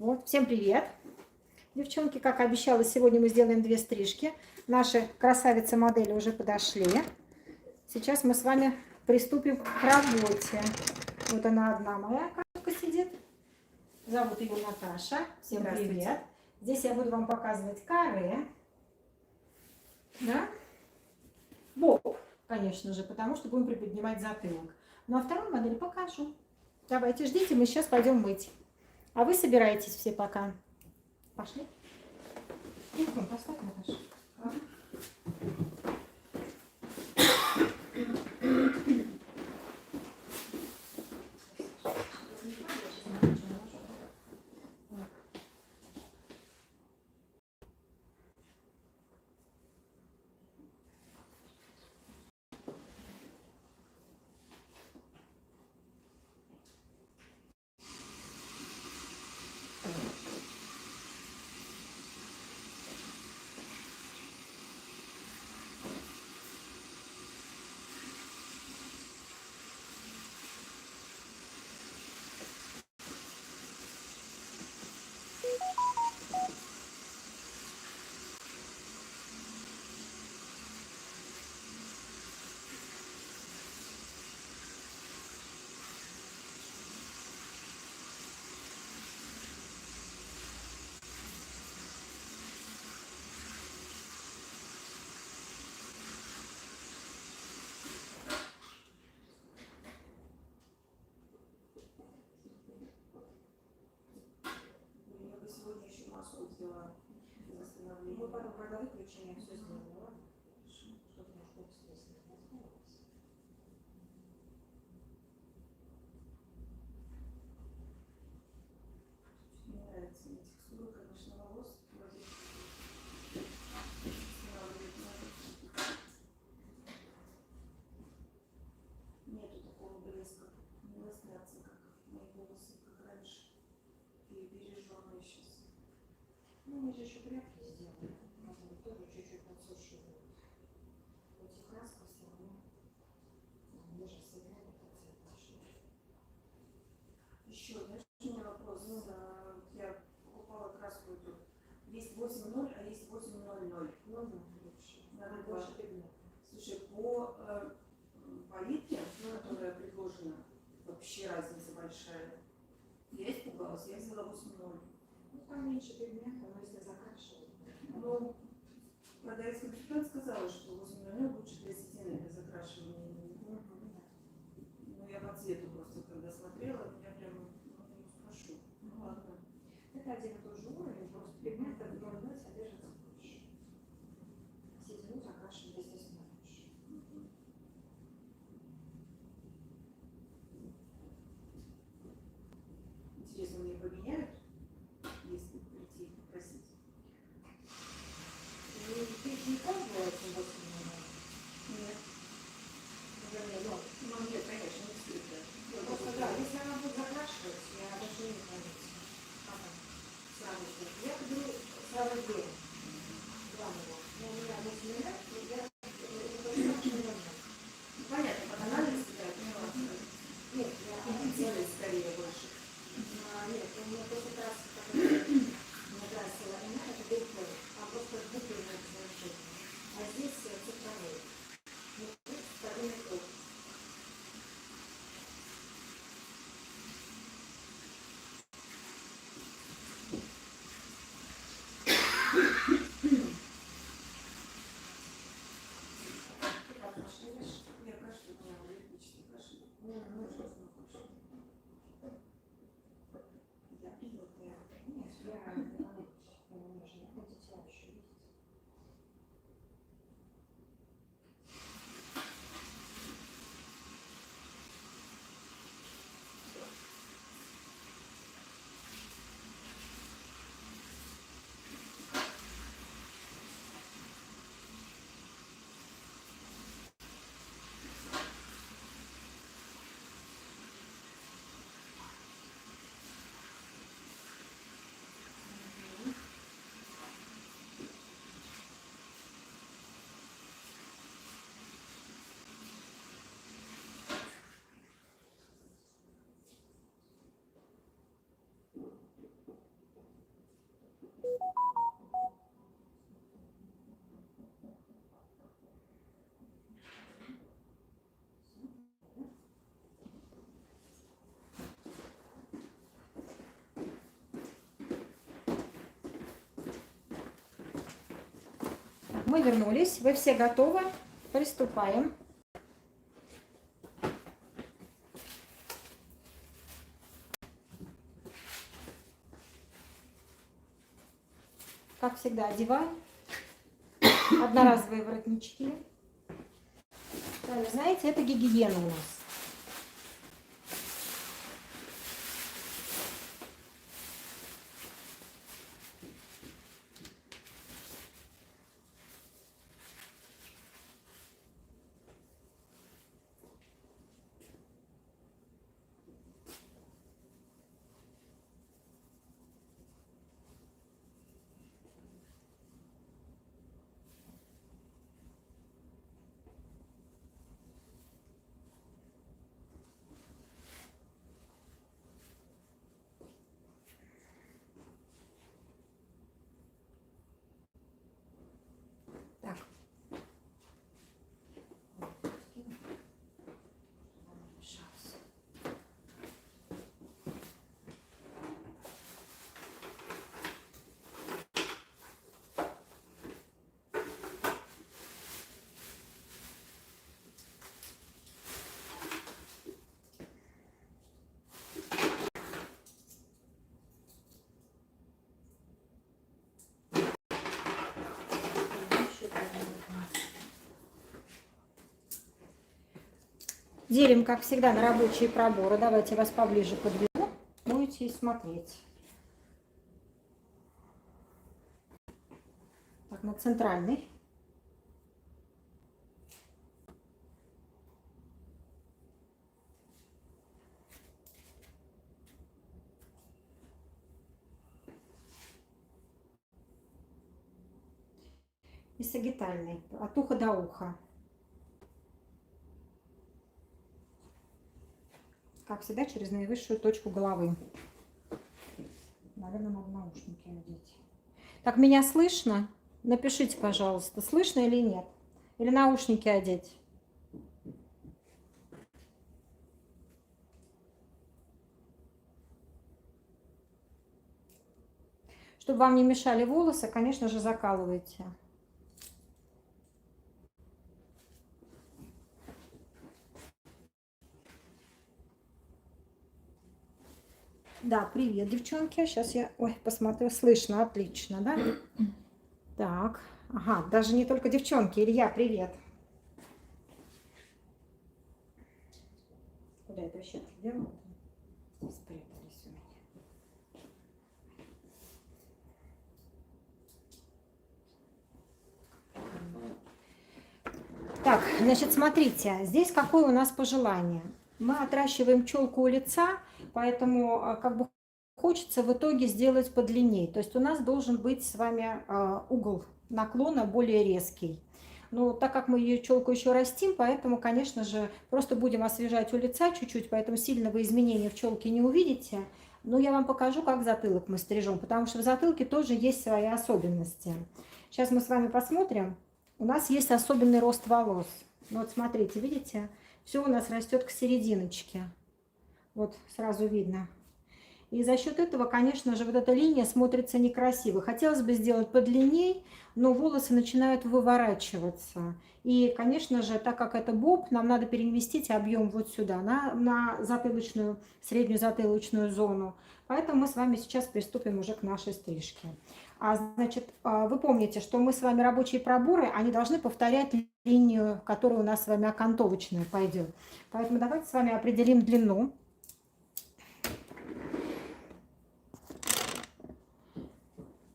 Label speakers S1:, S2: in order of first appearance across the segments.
S1: Вот, всем привет! Девчонки, как обещала, сегодня мы сделаем 2 стрижки. Наши красавицы-модели уже подошли. Сейчас мы с вами приступим к работе. Вот она одна моя кошка сидит. Зовут ее Наташа. Всем привет! Здесь я буду вам показывать каре. Да? Боб, конечно же, потому что будем приподнимать затылок. Ну а вторую модель покажу. Давайте, ждите, мы сейчас пойдем мыть. А вы собираетесь все пока. Пошли. Телефон поставь, Наташа.
S2: Мы потом, когда выключим, я все сделала. Чтобы может быть стресс не оставалось. Мне нравится текстура, конечно, волос. Нету такого блеска. Не лоснятся, как мои волосы, как раньше. И береженные сейчас. Ну, мы же еще прятки сделали. Тоже чуть-чуть подсушивают. Хоть и краска все равно. Мы же сыграли по цвету. Еще, знаешь, у меня вопрос. Я покупала краску эту. Есть 8.0, а есть 8.00. Надо больше пигмента. Слушай, по палитре, которая предложена, вообще разница большая. Я испугалась, я взяла 8.0.
S1: Ну, там меньше пигмента, но если закрашивать.
S2: Ну, продавец-консультант сказала, что 8.00 лучше для стены, для закрашивания. Ну, я по цвету просто, когда смотрела, я прям спрошу. Ну, ладно.
S1: Это один и тот же уровень, просто пигмента в 0,0 содержится больше. Седину закрашивать, естественно, лучше.
S2: Интересно, мне поменяют, если прийти и попросить?
S1: Ты не пробовала этим 8.0?
S2: Нет. Ну, нет, конечно, не всегда.
S1: Просто да, если она будет закрашивать, я даже не боюсь. Сразу же. Я беру сразу 2 грамма. Но у меня 8 лет, я
S2: Понятно, под анализ себя,
S1: нет, я
S2: делает скорее больше.
S1: нет, у меня после краски, которую накрасила, у меня это был клей, а просто выпрямляет значение. А здесь цифровой. Второй клей.
S2: Я кашляю, у меня аллергический кашель. Я пила,
S1: мы вернулись. Вы все готовы? Приступаем. Как всегда, одеваем одноразовые воротнички. Знаете, это гигиена у нас. Так. Делим, как всегда, на рабочие проборы. Давайте я вас поближе подведу. Будете смотреть. Так, на центральный. И сагитальный. От уха до уха. Как всегда, через наивысшую точку головы. Наверное, надо наушники одеть. Так, меня слышно? Напишите, пожалуйста, слышно или нет. Или наушники одеть. Чтобы вам не мешали волосы, конечно же, закалывайте. Да, привет, девчонки. Сейчас я, посмотрю, слышно, отлично, да? Так, ага, даже не только девчонки. Илья, привет. Куда это щетки делала? Спрятались у меня. Так, значит, смотрите, здесь какое у нас пожелание. Мы отращиваем челку у лица, поэтому как бы хочется в итоге сделать подлиннее. То есть у нас должен быть с вами угол наклона более резкий. Но так как мы ее челку еще растим, поэтому, конечно же, просто будем освежать у лица чуть-чуть, поэтому сильного изменения в челке не увидите. Но я вам покажу, как затылок мы стрижем, потому что в затылке тоже есть свои особенности. Сейчас мы с вами посмотрим. У нас есть особенный рост волос. Вот смотрите, видите? Все у нас растет к серединочке. Вот сразу видно. И за счет этого, конечно же, вот эта линия смотрится некрасиво. Хотелось бы сделать подлинней, но волосы начинают выворачиваться. И, конечно же, так как это боб, нам надо переместить объем вот сюда, на затылочную, среднюю затылочную зону. Поэтому мы с вами сейчас приступим уже к нашей стрижке. Значит, вы помните, что мы с вами рабочие проборы, они должны повторять линию, которая у нас с вами окантовочная пойдет. Поэтому давайте с вами определим длину.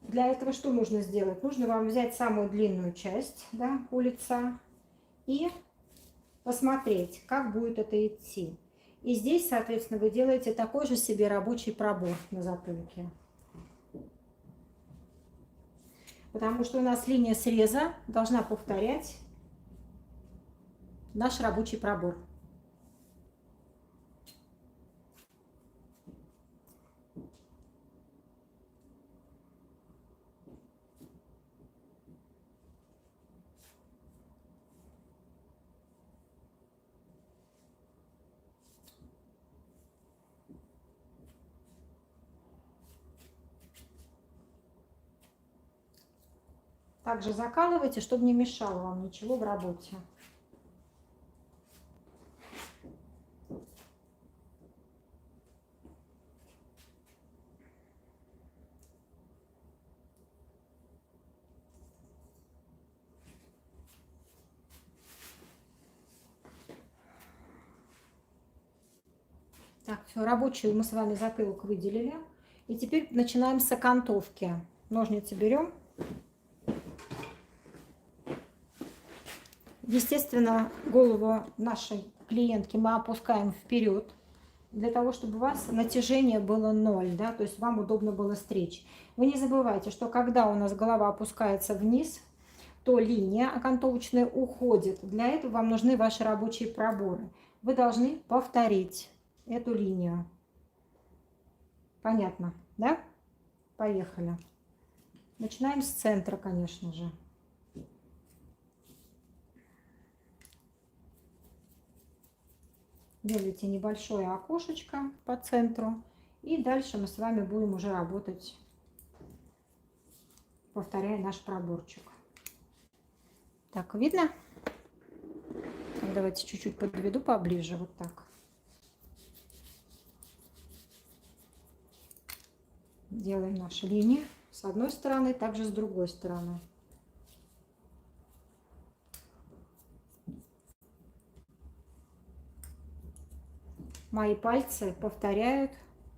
S1: Для этого что нужно сделать? Нужно вам взять самую длинную часть, да, у лица и посмотреть, как будет это идти. И здесь, соответственно, вы делаете такой же себе рабочий пробор на затылке. Потому что у нас линия среза должна повторять наш рабочий пробор. Также закалывайте, чтобы не мешало вам ничего в работе. Так, все, рабочую мы с вами затылок выделили. И теперь начинаем с окантовки. Ножницы берем. Естественно, голову нашей клиентки мы опускаем вперед, для того, чтобы у вас натяжение было 0, да, то есть вам удобно было стричь. Вы не забывайте, что когда у нас голова опускается вниз, то линия окантовочная уходит. Для этого вам нужны ваши рабочие проборы. Вы должны повторить эту линию. Понятно, да? Поехали. Начинаем с центра, конечно же. Делайте небольшое окошечко по центру. И дальше мы с вами будем уже работать, повторяя наш проборчик. Так, видно? Так, давайте чуть-чуть подведу поближе, вот так. Делаем наши линии с одной стороны, также с другой стороны. Мои пальцы повторяют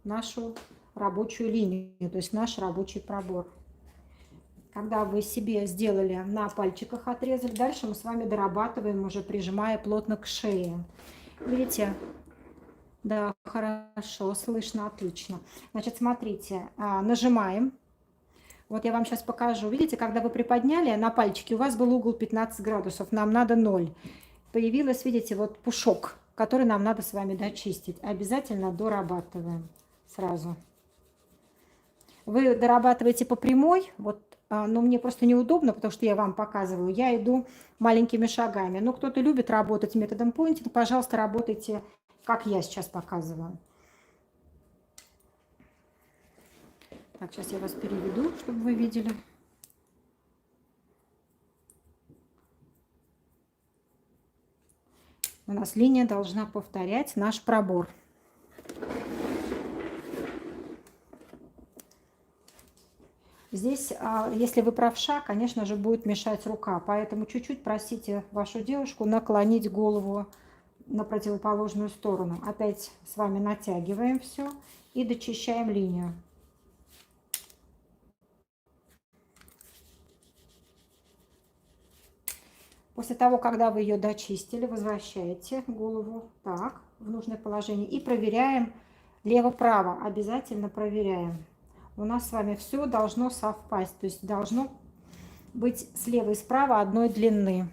S1: нашу рабочую линию, то есть наш рабочий пробор. Когда вы себе сделали, на пальчиках отрезали, дальше мы с вами дорабатываем, уже прижимая плотно к шее. Видите? Да, хорошо, слышно, отлично. Значит, смотрите, нажимаем. Вот я вам сейчас покажу. Видите, когда вы приподняли на пальчике, у вас был угол 15 градусов, нам надо 0. Появилось, видите, вот пушок, который нам надо с вами дочистить. Обязательно дорабатываем сразу. Вы дорабатываете по прямой, вот, но мне просто неудобно, потому что я вам показываю. Я иду маленькими шагами. Но кто-то любит работать методом поинтинг, пожалуйста, работайте, как я сейчас показываю. Так, сейчас я вас переведу, чтобы вы видели. У нас линия должна повторять наш пробор. Здесь, если вы правша, конечно же, будет мешать рука. Поэтому чуть-чуть просите вашу девушку наклонить голову на противоположную сторону. Опять с вами натягиваем все и дочищаем линию. После того, когда вы ее дочистили, возвращаете голову так, в нужное положение. И проверяем лево-право. Обязательно проверяем. У нас с вами все должно совпасть. То есть должно быть слева и справа одной длины.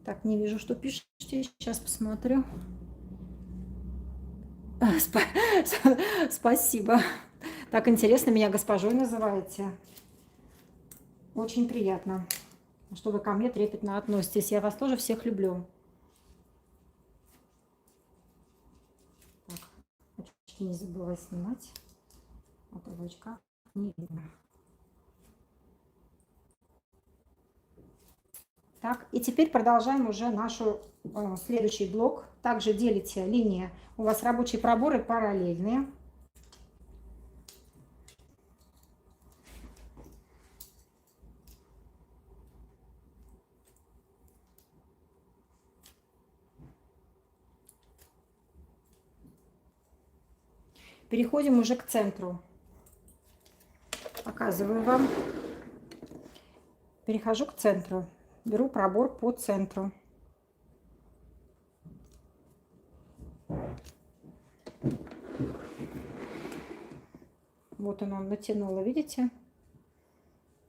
S1: Так, не вижу, что пишете. Сейчас посмотрю. Спасибо. Так интересно, меня госпожой называете. Очень приятно, что вы ко мне трепетно относитесь. Я вас тоже всех люблю. Так, очки не забывай снимать. А то в очках не видно. Так, и теперь продолжаем уже наш следующий блок. Также делите линии. У вас рабочие проборы параллельные. Переходим уже к центру. Показываю вам. Перехожу к центру. Беру пробор по центру. Вот он натянула, видите?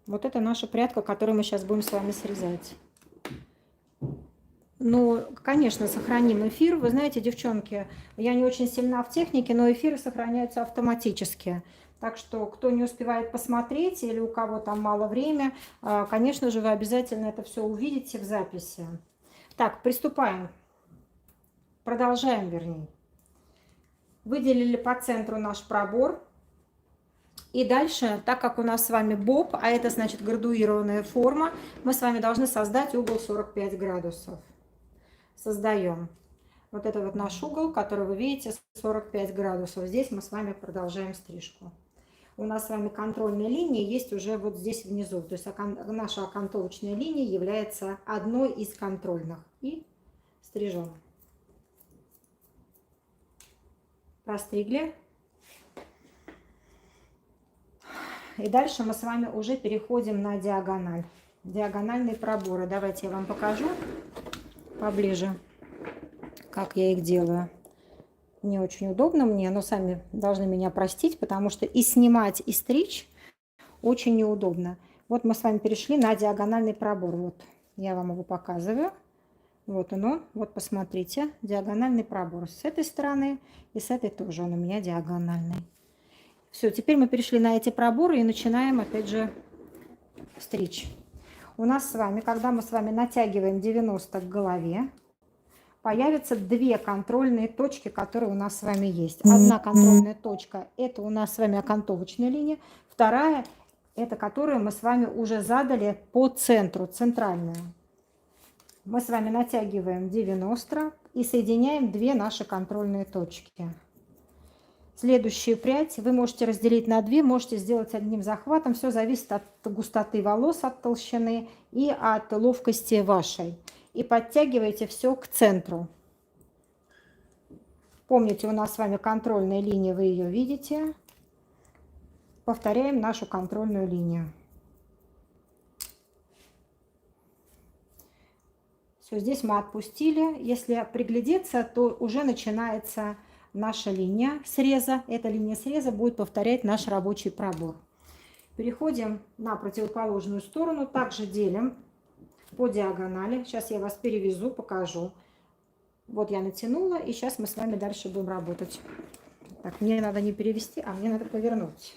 S1: Вот это наша прядка, которую мы сейчас будем с вами срезать. Ну, конечно, сохраним эфир. Вы знаете, девчонки, я не очень сильна в технике, но эфиры сохраняются автоматически. Так что, кто не успевает посмотреть или у кого там мало времени, конечно же, вы обязательно это все увидите в записи. Так, приступаем. Продолжаем, вернее. Выделили по центру наш пробор. И дальше, так как у нас с вами боб, а это значит градуированная форма, мы с вами должны создать угол 45 градусов. Создаем. Вот это вот наш угол, который вы видите, 45 градусов. Здесь мы с вами продолжаем стрижку. У нас с вами контрольная линия есть уже вот здесь внизу. То есть наша окантовочная линия является одной из контрольных. И стрижем. Простригли. И дальше мы с вами уже переходим на диагональ. Диагональные проборы. Давайте я вам покажу поближе, как я их делаю. Не очень удобно мне, но сами должны меня простить, потому что и снимать, и стричь очень неудобно. Вот мы с вами перешли на диагональный пробор. Вот я вам его показываю. Вот оно. Вот посмотрите. Диагональный пробор с этой стороны и с этой тоже он у меня диагональный. Все, теперь мы перешли на эти проборы и начинаем опять же стричь. У нас с вами, когда мы с вами натягиваем 90 к голове, появятся две контрольные точки, которые у нас с вами есть. Одна контрольная точка – это у нас с вами окантовочная линия. Вторая – это которую мы с вами уже задали по центру, центральную. Мы с вами натягиваем 90 и соединяем две наши контрольные точки. Следующую прядь вы можете разделить на две, можете сделать одним захватом. Все зависит от густоты волос, от толщины и от ловкости вашей. И подтягиваете все к центру. Помните, у нас с вами контрольная линия, вы ее видите. Повторяем нашу контрольную линию. Все, здесь мы отпустили. Если приглядеться, то уже начинается наша линия среза. Эта линия среза будет повторять наш рабочий пробор. Переходим на противоположную сторону. Также делим по диагонали. Сейчас я вас перевяжу, покажу. Вот я натянула, и сейчас мы с вами дальше будем работать. Так, мне надо не перевести, а мне надо повернуть.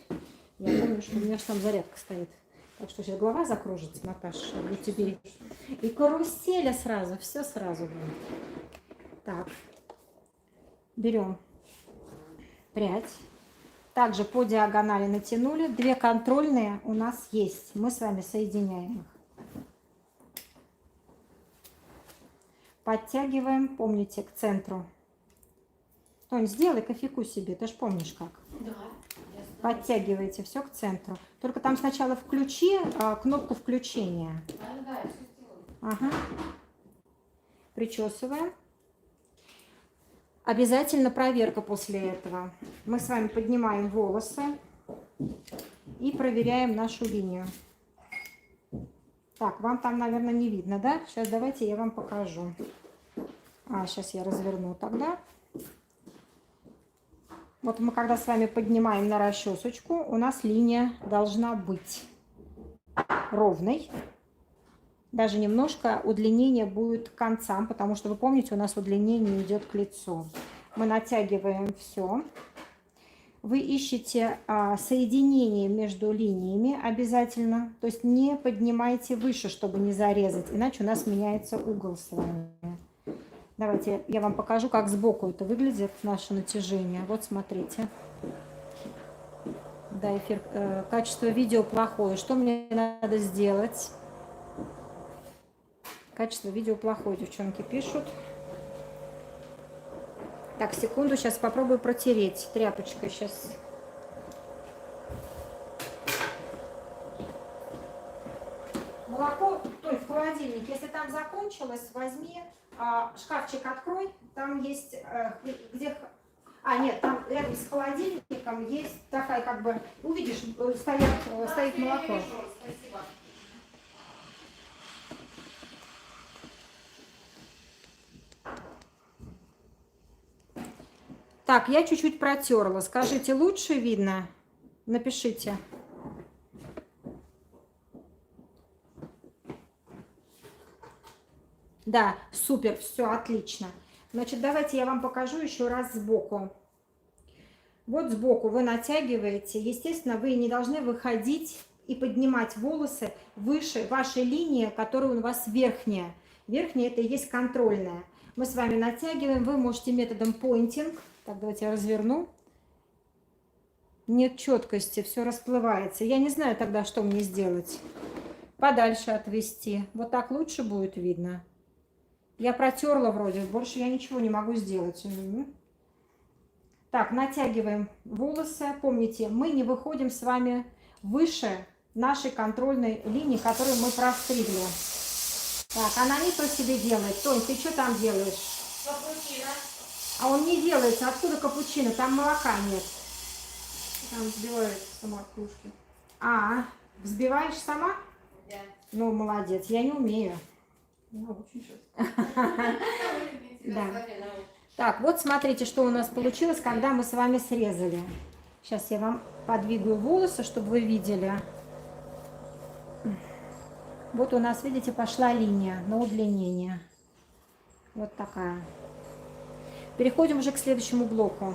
S1: Я помню, что у меня же там зарядка стоит. Так что сейчас голова закружится, Наташа. Будьте бери. И каруселя сразу, все сразу будет. Так, берем прядь. Также по диагонали натянули. Две контрольные у нас есть. Мы с вами соединяем их. Подтягиваем, помните, к центру. Тонь, сделай кофейку себе, ты же помнишь как.
S2: Да.
S1: Подтягивайте все к центру. Только там сначала включи кнопку включения.
S2: Да, я все сделаю.
S1: Ага. Причесываем. Обязательно проверка после этого. Мы с вами поднимаем волосы и проверяем нашу линию. Так, вам там, наверное, не видно, да? Сейчас давайте я вам покажу. Сейчас я разверну тогда. Вот мы когда с вами поднимаем на расчесочку, у нас линия должна быть ровной. Даже немножко удлинение будет к концам, потому что вы помните, у нас удлинение идет к лицу. Мы натягиваем все. Вы ищете соединение между линиями обязательно. То есть не поднимайте выше, чтобы не зарезать, иначе у нас меняется угол с вами. Давайте я вам покажу, как сбоку это выглядит, наше натяжение. Вот смотрите. Да, качество видео плохое. Что мне надо сделать? Качество видео плохое, девчонки пишут. Так, секунду, сейчас попробую протереть тряпочкой. Сейчас. Молоко, то есть в холодильнике, если там закончилось, возьми, шкафчик открой, там есть, где... нет, там рядом с холодильником есть такая, как бы, увидишь, стоит молоко.
S2: Спасибо.
S1: Так, я чуть-чуть протерла. Скажите, лучше видно? Напишите. Да, супер, все отлично. Значит, давайте я вам покажу еще раз сбоку. Вот сбоку вы натягиваете. Естественно, вы не должны выходить и поднимать волосы выше вашей линии, которая у вас верхняя. Верхняя это и есть контрольная. Мы с вами натягиваем. Вы можете методом pointing. Так, давайте я разверну. нет четкости, все расплывается. Я не знаю тогда, что мне сделать. Подальше отвести. Вот так лучше будет видно. Я протерла вроде, больше я ничего не могу сделать. Так, натягиваем волосы. Помните, мы не выходим с вами выше нашей контрольной линии, которую мы простригли. Так, она не то себе делает. Тонь, ты что там делаешь?
S2: Капучино.
S1: А он не делается. Откуда капучино? Там молока нет. Там взбивают сама кружки. А, взбиваешь сама?
S2: Да.
S1: Ну, молодец. Я не умею. Научу сейчас. Да. Так, вот смотрите, что у нас получилось, когда мы с вами срезали. Сейчас я вам подвигаю волосы, чтобы вы видели. Вот у нас, видите, пошла линия на удлинение. Вот такая. Переходим уже к следующему блоку.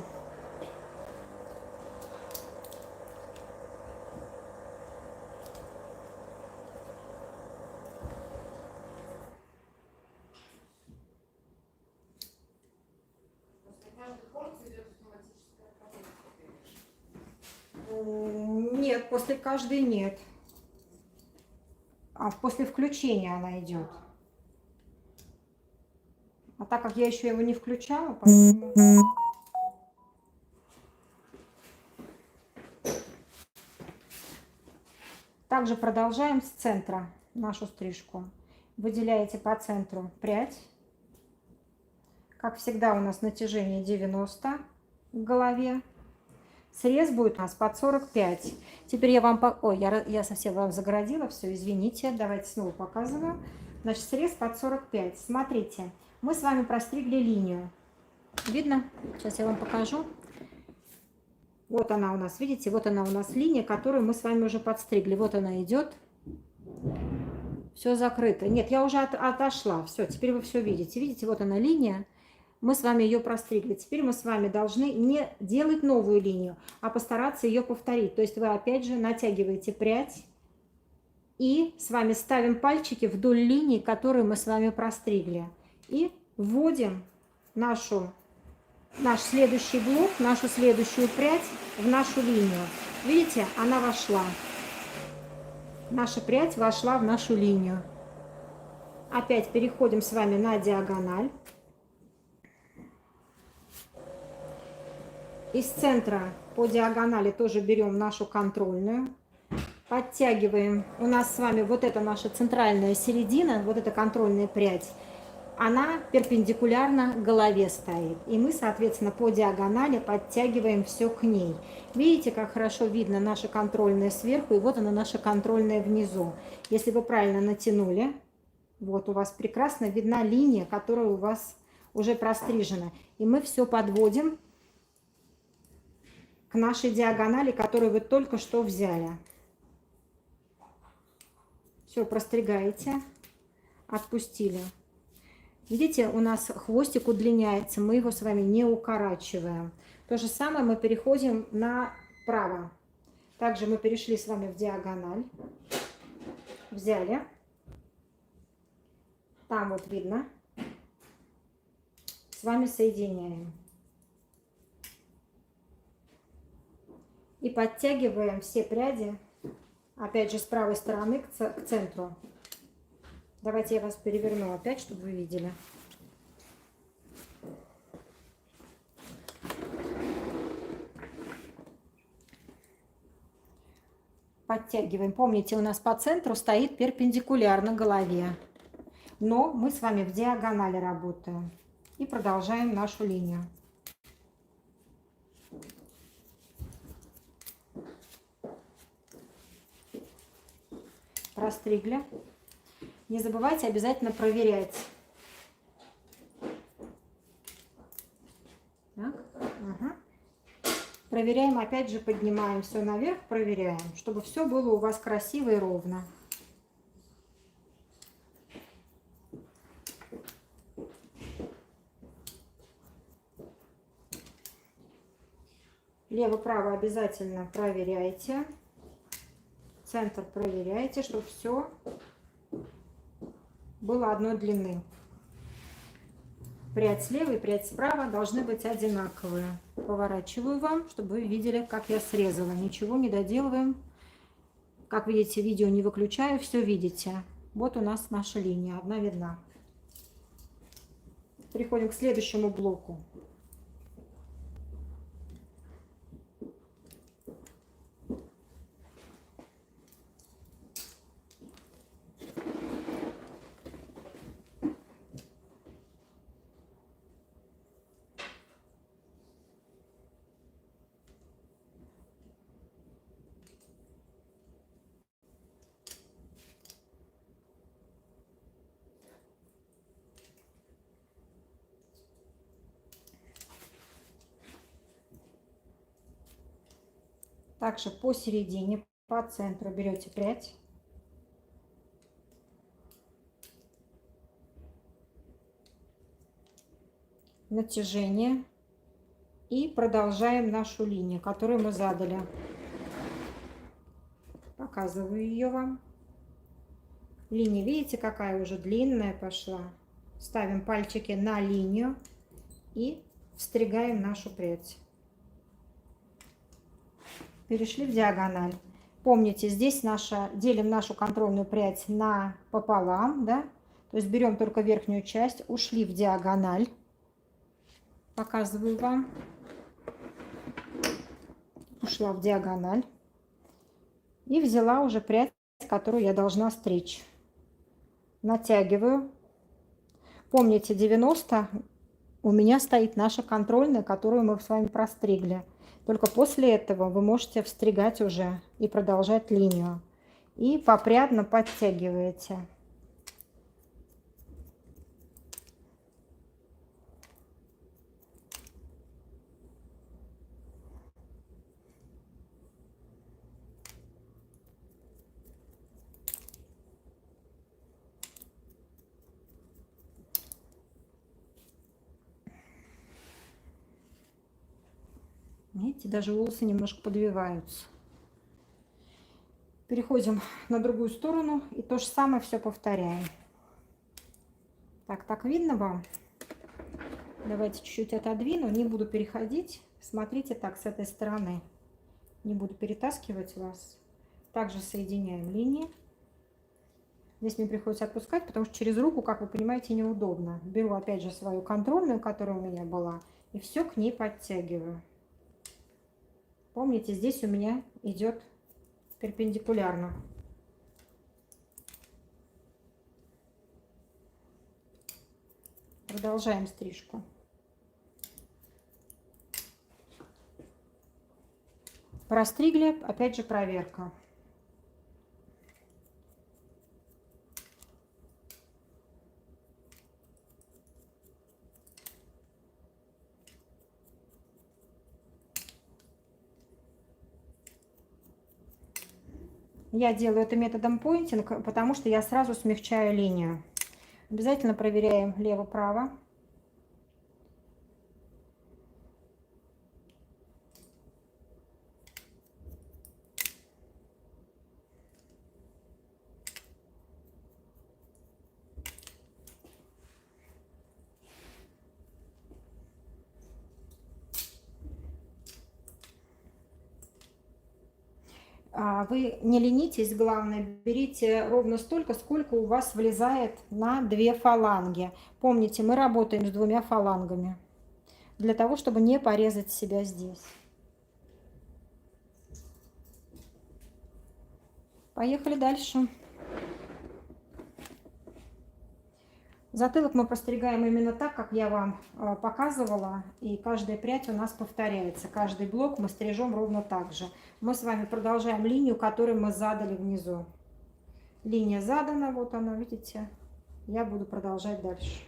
S1: Нет, после каждой нет. А после включения она идет. А так как я еще его не включала, поэтому... Также продолжаем с центра нашу стрижку. Выделяете по центру прядь. Как всегда у нас натяжение 90 в голове. Срез будет у нас под 45. Теперь я вам... Ой, я совсем вам загородила. Все, извините. Давайте снова показываю. Значит, срез под 45. Смотрите, мы с вами простригли линию. Видно? Сейчас я вам покажу. Вот она у нас, видите? Вот она у нас линия, которую мы с вами уже подстригли. Вот она идет. Все закрыто. Нет, я уже отошла. Все, теперь вы все видите. Видите, вот она линия. Мы с вами ее простригли. Теперь мы с вами должны не делать новую линию, а постараться ее повторить. То есть вы опять же натягиваете прядь и с вами ставим пальчики вдоль линии, которую мы с вами простригли. И вводим наш следующий блок, нашу следующую прядь в нашу линию. Видите, она вошла. Наша прядь вошла в нашу линию. Опять переходим с вами на диагональ. Из центра по диагонали тоже берем нашу контрольную. Подтягиваем. У нас с вами вот эта наша центральная середина, вот эта контрольная прядь, она перпендикулярно голове стоит. И мы, соответственно, по диагонали подтягиваем все к ней. Видите, как хорошо видно наша контрольная сверху, и вот она наша контрольная внизу. Если вы правильно натянули, вот у вас прекрасно видна линия, которая у вас уже прострижена. И мы все подводим к нашей диагонали, которую вы только что взяли. Все, простригаете, отпустили. Видите, у нас хвостик удлиняется, мы его с вами не укорачиваем. То же самое мы переходим направо. Также мы перешли с вами в диагональ. Взяли. Там вот видно. С вами соединяем. И подтягиваем все пряди, опять же, с правой стороны к центру. Давайте я вас переверну опять, чтобы вы видели. Подтягиваем. Помните, у нас по центру стоит перпендикулярно голове. Но мы с вами в диагонали работаем. И продолжаем нашу линию. Простригли. Не забывайте обязательно проверять. Так. Угу. Проверяем, опять же, поднимаем все наверх, проверяем, чтобы все было у вас красиво и ровно. Лево-право обязательно проверяйте. Центр проверяйте, чтобы все было одной длины. Прядь слева и прядь справа должны быть одинаковые. Поворачиваю вам, чтобы вы видели, как я срезала. Ничего не доделываем. Как видите, видео не выключаю, все видите. Вот у нас наша линия, одна видна. Переходим к следующему блоку. Также посередине, по центру берете прядь. Натяжение. И продолжаем нашу линию, которую мы задали. Показываю ее вам. Линия, видите, какая уже длинная пошла. Ставим пальчики на линию и встригаем нашу прядь. Перешли в диагональ. Помните, здесь делим нашу контрольную прядь на пополам, да? То есть берем только верхнюю часть, ушли в диагональ. Показываю вам. Ушла в диагональ. И взяла уже прядь, которую я должна стричь. Натягиваю. Помните, 90 у меня стоит наша контрольная, которую мы с вами простригли. Только после этого вы можете встригать уже и продолжать линию. И попрядно подтягиваете. Видите, даже волосы немножко подвиваются. Переходим на другую сторону и то же самое все повторяем. Так видно вам? Давайте чуть-чуть отодвину, не буду переходить. Смотрите так с этой стороны. Не буду перетаскивать вас. Также соединяем линии. Здесь мне приходится отпускать, потому что через руку, как вы понимаете, неудобно. Беру опять же свою контрольную, которая у меня была, и все к ней подтягиваю. Помните, здесь у меня идет перпендикулярно. Продолжаем стрижку. Простригли, опять же проверка. Я делаю это методом поинтинг, потому что я сразу смягчаю линию. Обязательно проверяем лево-право. Вы не ленитесь, главное, берите ровно столько, сколько у вас влезает на 2 фаланги. Помните, мы работаем с 2 фалангами, для того, чтобы не порезать себя здесь. Поехали дальше. Затылок мы постригаем именно так, как я вам показывала, и каждая прядь у нас повторяется. Каждый блок мы стрижем ровно так же. Мы с вами продолжаем линию, которую мы задали внизу. Линия задана, вот она, видите. Я буду продолжать дальше.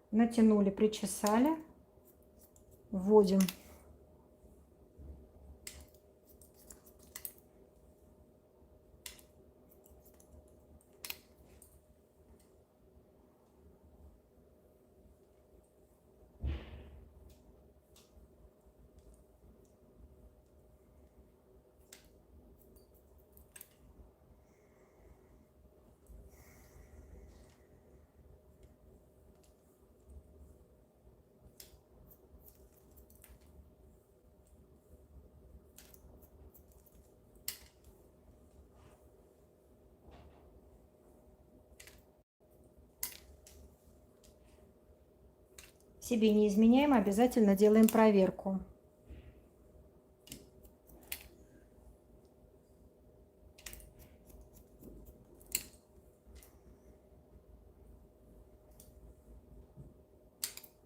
S1: Натянули, причесали, вводим. себе не изменяем, обязательно делаем проверку.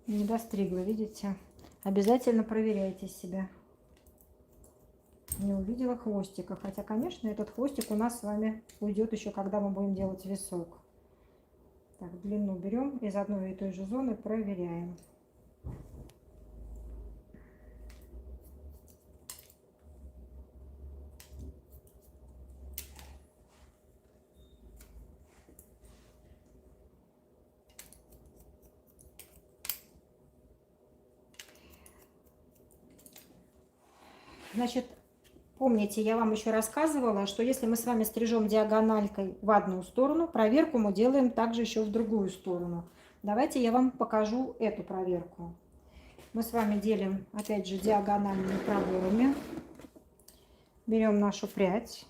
S1: Не достригла, видите? Обязательно проверяйте себя. Не увидела хвостика. Хотя, конечно, этот хвостик у нас с вами уйдет еще, когда мы будем делать висок. Так, длину берем из одной и той же зоны проверяем. Значит, помните, я вам еще рассказывала, что если мы с вами стрижем диагональкой в одну сторону, проверку мы делаем также еще в другую сторону. Давайте я вам покажу эту проверку. Мы с вами делим, опять же, диагональными проборами. Берем нашу прядь,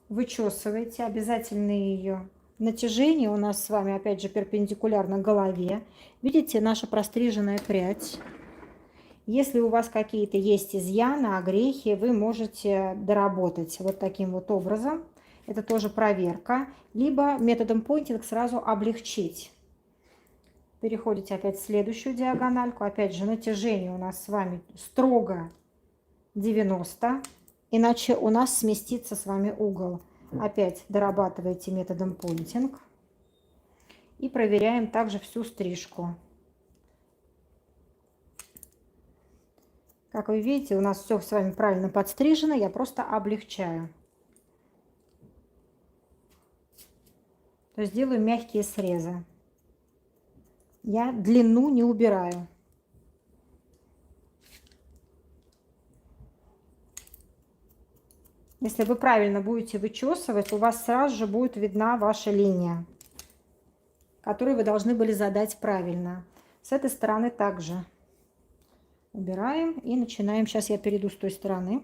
S1: вычесываете, обязательно ее натяжение у нас с вами, опять же, перпендикулярно голове. Видите, наша простриженная прядь. Если у вас какие-то есть изъяны, огрехи, вы можете доработать вот таким вот образом. Это тоже проверка. Либо методом поинтинг сразу облегчить. Переходите опять в следующую диагональку. Опять же, натяжение у нас с вами строго 90. Иначе у нас сместится с вами угол. Опять дорабатываете методом поинтинг. И проверяем также всю стрижку. Как вы видите, у нас все с вами правильно подстрижено, я просто облегчаю. То есть делаю мягкие срезы. Я длину не убираю. Если вы правильно будете вычесывать, у вас сразу же будет видна ваша линия, которую вы должны были задать правильно. С этой стороны также. Убираем и начинаем. Сейчас я перейду с той стороны.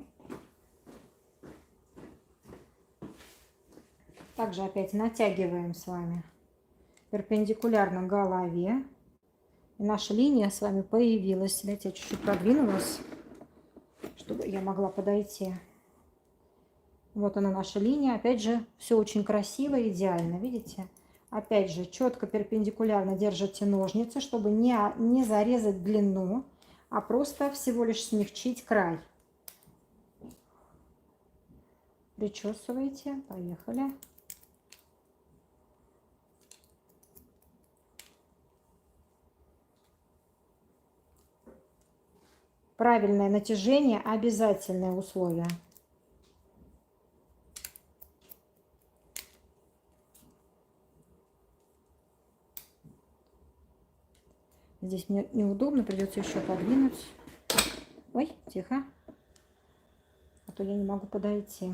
S1: Также опять натягиваем с вами перпендикулярно голове. И наша линия с вами появилась. Давайте я чуть-чуть продвину вас, чтобы я могла подойти. Вот она наша линия. Опять же, все очень красиво и идеально. Видите? Опять же, четко перпендикулярно держите ножницы, чтобы не зарезать длину, а просто всего лишь смягчить край. Причесывайте. Поехали. Правильное натяжение – обязательное условие. Здесь мне неудобно, придется еще подвинуть. Ой, тихо. А то я не могу подойти.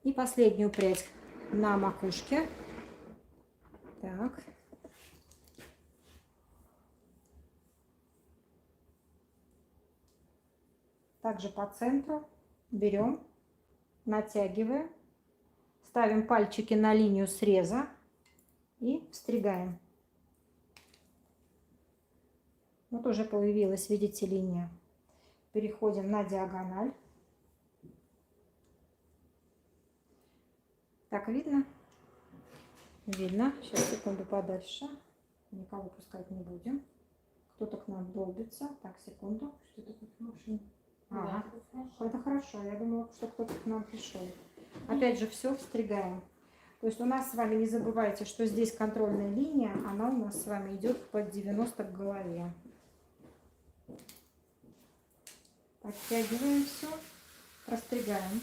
S1: И последнюю прядь на макушке. Так. Также по центру берем, натягиваем, ставим пальчики на линию среза и встригаем. Вот уже появилась, видите, линия. Переходим на диагональ. Так, видно? Видно. Сейчас, секунду подальше. Никого пускать не будем. Кто-то к нам долбится. Так, секунду. Что-то тут машина. Ага. Это хорошо. Я думала, что кто-то к нам пришел. Опять же, все встригаем. То есть у нас с вами, не забывайте, что здесь контрольная линия. Она у нас с вами идет под 90 к голове. Подтягиваем все. Простригаем.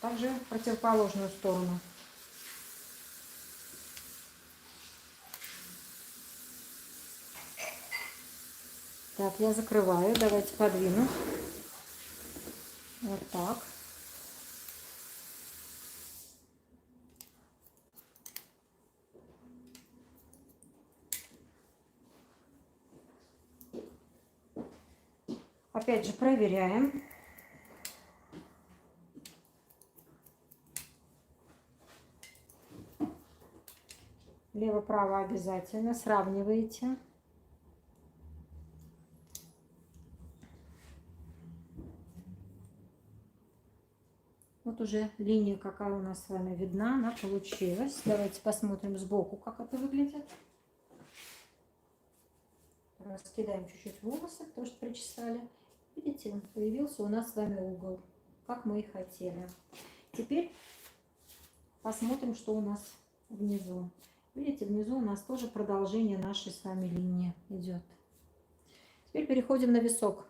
S1: Также противоположную сторону. Так, я закрываю. Давайте подвину. Вот так. Опять же проверяем. Лево-право обязательно сравниваете. Вот уже линия, какая у нас с вами видна, она получилась. Давайте посмотрим сбоку, как это выглядит. Раскидаем чуть-чуть волосы, потому что причесали. Видите, появился у нас с вами угол, как мы и хотели. Теперь посмотрим, что у нас внизу. Видите, внизу у нас тоже продолжение нашей с вами линии идет. Теперь переходим на висок.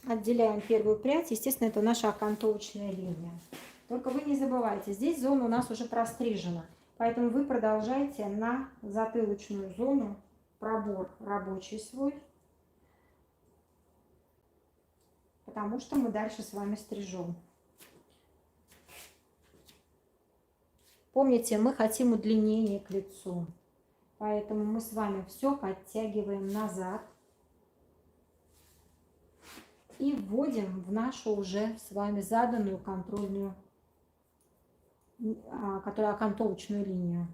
S1: Отделяем первую прядь. Естественно, это наша окантовочная линия. Только вы не забывайте, здесь зона у нас уже прострижена. Поэтому вы продолжаете на затылочную зону пробор рабочий свой. Потому что мы дальше с вами стрижем. Помните, мы хотим удлинение к лицу. Поэтому мы с вами все подтягиваем назад. И вводим в нашу уже с вами заданную контрольную, которая окантовочную линию.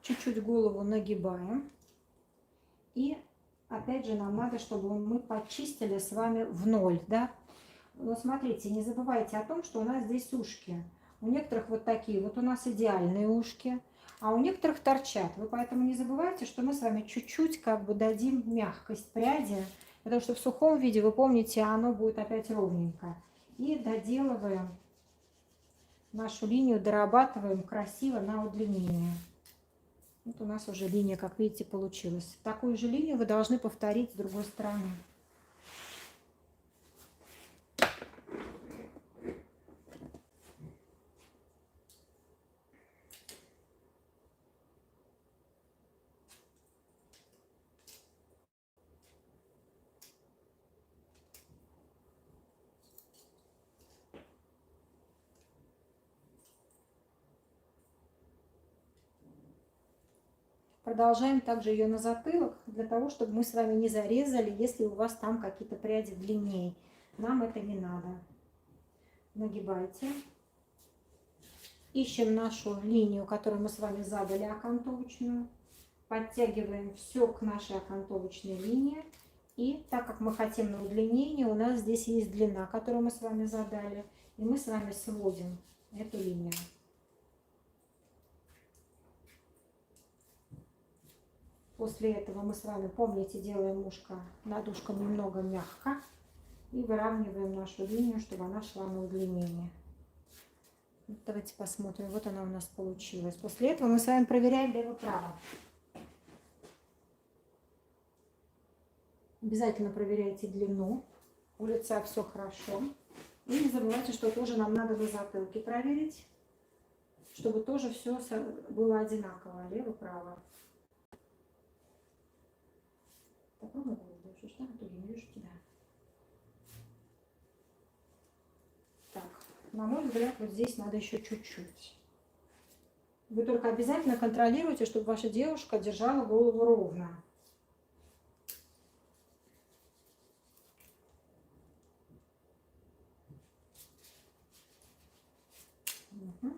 S1: Чуть-чуть голову нагибаем. И опять же нам надо, чтобы мы почистили с вами в ноль, да? Но смотрите, не забывайте о том, что у нас здесь ушки. У некоторых вот такие, вот у нас идеальные ушки, а у некоторых торчат. Вы поэтому не забывайте, что мы с вами чуть-чуть как бы дадим мягкость пряди, потому что в сухом виде, вы помните, оно будет опять ровненько. И доделываем нашу линию, дорабатываем красиво на удлинение. Вот у нас уже линия, как видите, получилась. Такую же линию вы должны повторить с другой стороны. Продолжаем также ее на затылок, для того, чтобы мы с вами не зарезали, если у вас там какие-то пряди длиннее. Нам это не надо. Нагибайте. Ищем нашу линию, которую мы с вами задали, окантовочную. Подтягиваем все к нашей окантовочной линии. И так как мы хотим на удлинение, у нас здесь есть длина, которую мы с вами задали. И мы с вами сводим эту линию. После этого мы с вами, помните, делаем ушко над ушком немного мягко. И выравниваем нашу линию, чтобы она шла на удлинение. Вот давайте посмотрим. Вот она у нас получилась. После этого мы с вами проверяем лево-право. Обязательно проверяйте длину. У лица все хорошо. И не забывайте, что тоже нам надо на затылке проверить, чтобы тоже все было одинаково. Лево-право. Попробуй больше, да? А то я не вижу тебя. Так, на мой взгляд, вот здесь надо еще чуть-чуть. Вы только обязательно контролируйте, чтобы ваша девушка держала голову ровно. Угу.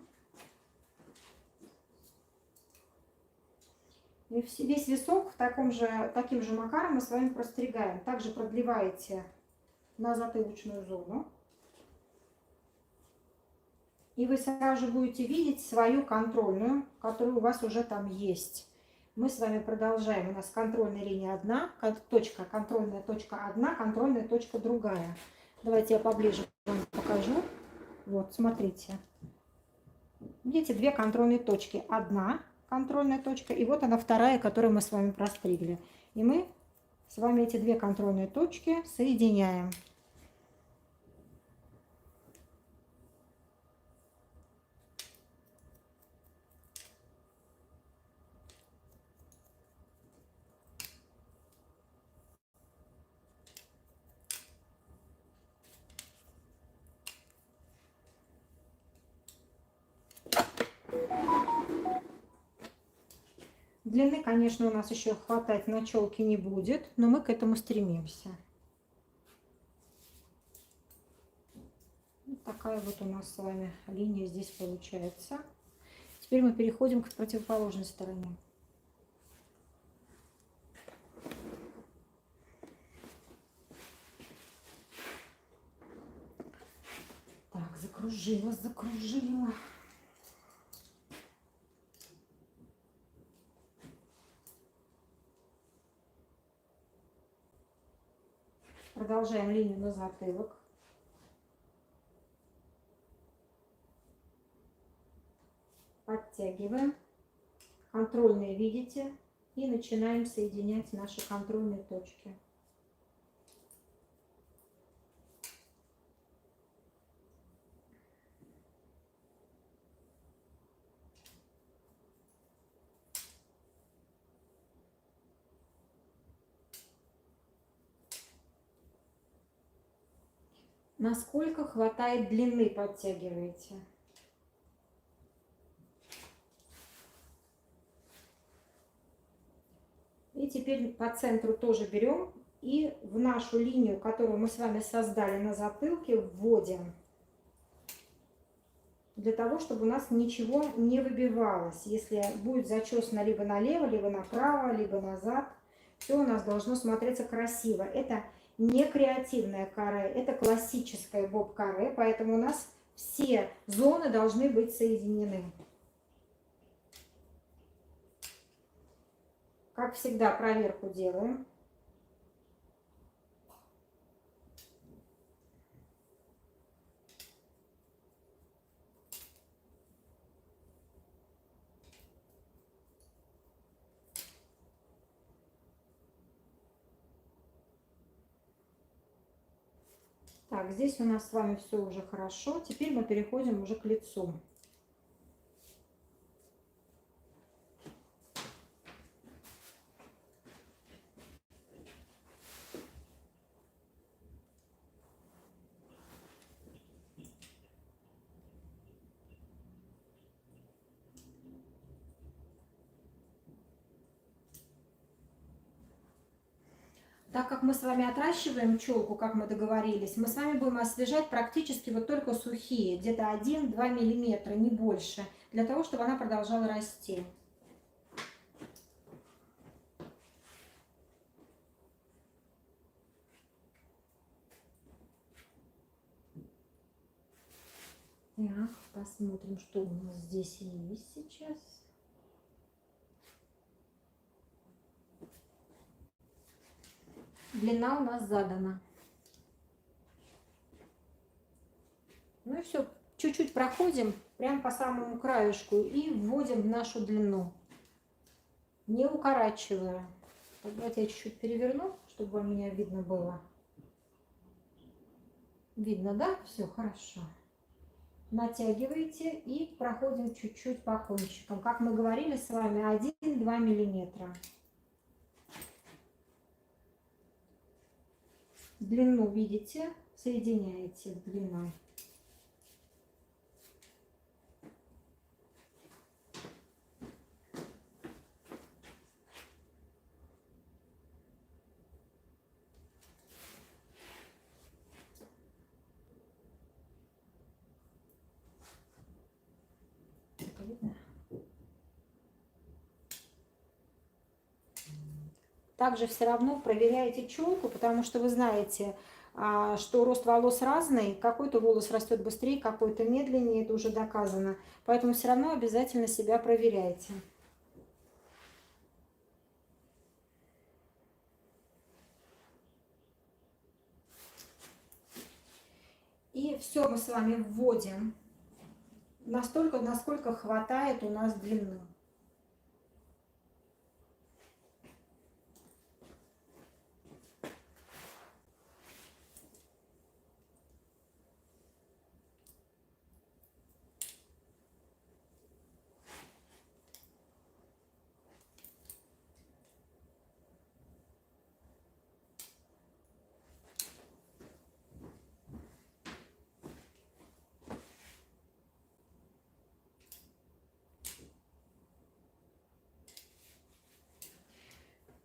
S1: И весь висок таким же макаром мы с вами простригаем. Также продлеваете на затылочную зону. И вы сразу же будете видеть свою контрольную, которая у вас уже там есть. Мы с вами продолжаем. У нас контрольная линия одна, точка, контрольная точка одна, контрольная точка другая. Давайте я поближе вам покажу. Вот, смотрите. Видите, две контрольные точки. Одна контрольная точка, и вот она вторая, которую мы с вами простригли. И мы с вами эти две контрольные точки соединяем. Длины, конечно, у нас еще хватать на челке не будет, но мы к этому стремимся. Вот такая вот у нас с вами линия здесь получается. Теперь мы переходим к противоположной стороне. Так, закружила, закружила. Продолжаем линию на затылок. Подтягиваем. Контрольные видите. И начинаем соединять наши контрольные точки. Насколько хватает длины, подтягиваете. И теперь по центру тоже берем и в нашу линию, которую мы с вами создали на затылке, вводим. Для того, чтобы у нас ничего не выбивалось. Если будет зачесано либо налево, либо направо, либо назад, все у нас должно смотреться красиво. Это не креативное каре, это классическое боб-каре, поэтому у нас все зоны должны быть соединены. Как всегда, проверку делаем. Так, здесь у нас с вами все уже хорошо. Теперь мы переходим уже к лицу. Так как мы с вами отращиваем челку, как мы договорились, мы с вами будем освежать практически вот только сухие, где-то 1-2 миллиметра, не больше, для того, чтобы она продолжала расти. Так, посмотрим, что у нас здесь есть сейчас. Длина у нас задана. Ну и все, чуть-чуть проходим прям по самому краешку и вводим в нашу длину, не укорачивая. Давайте я чуть-чуть переверну, чтобы вам меня видно было. Видно, да? Все хорошо. Натягиваете и проходим чуть-чуть по кончикам. Как мы говорили с вами, 1-2 миллиметра. Длину видите, соединяете с длиной. Также все равно проверяйте челку, потому что вы знаете, что рост волос разный. Какой-то волос растет быстрее, какой-то медленнее, это уже доказано. Поэтому все равно обязательно себя проверяйте. И все мы с вами вводим настолько, насколько хватает у нас длины.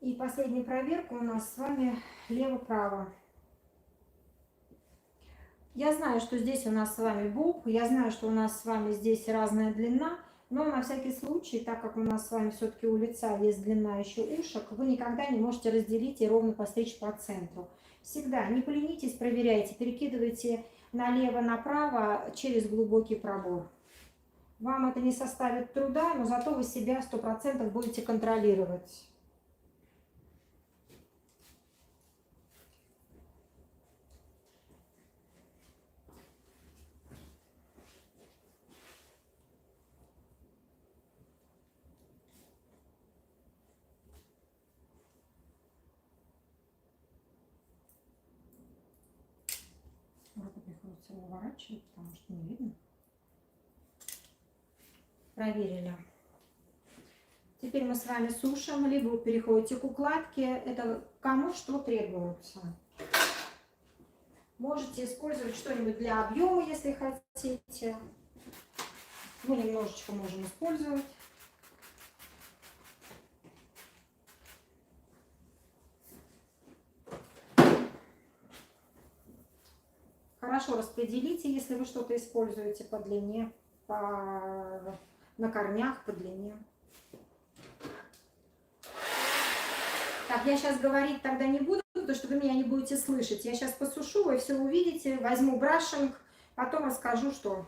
S1: И последняя проверка у нас с вами лево-право. Я знаю, что здесь у нас с вами боб, я знаю, что у нас с вами здесь разная длина, но на всякий случай, так как у нас с вами все-таки у лица есть длина еще ушек, вы никогда не можете разделить и ровно постричь по центру. Всегда не поленитесь, проверяйте, перекидывайте налево-направо через глубокий пробор. Вам это не составит труда, но зато вы себя 100% будете контролировать. Руку приходится уворачивать, потому что не видно. Проверили. Теперь мы с вами сушим, либо вы переходите к укладке. Это кому что требуется. Можете использовать что-нибудь для объема, если хотите. Мы немножечко можем использовать. Хорошо распределите, если вы что-то используете по длине, на корнях по длине. Так, я сейчас говорить тогда не буду, потому что вы меня не будете слышать. Я сейчас посушу, вы все увидите, возьму брашинг, потом расскажу, что.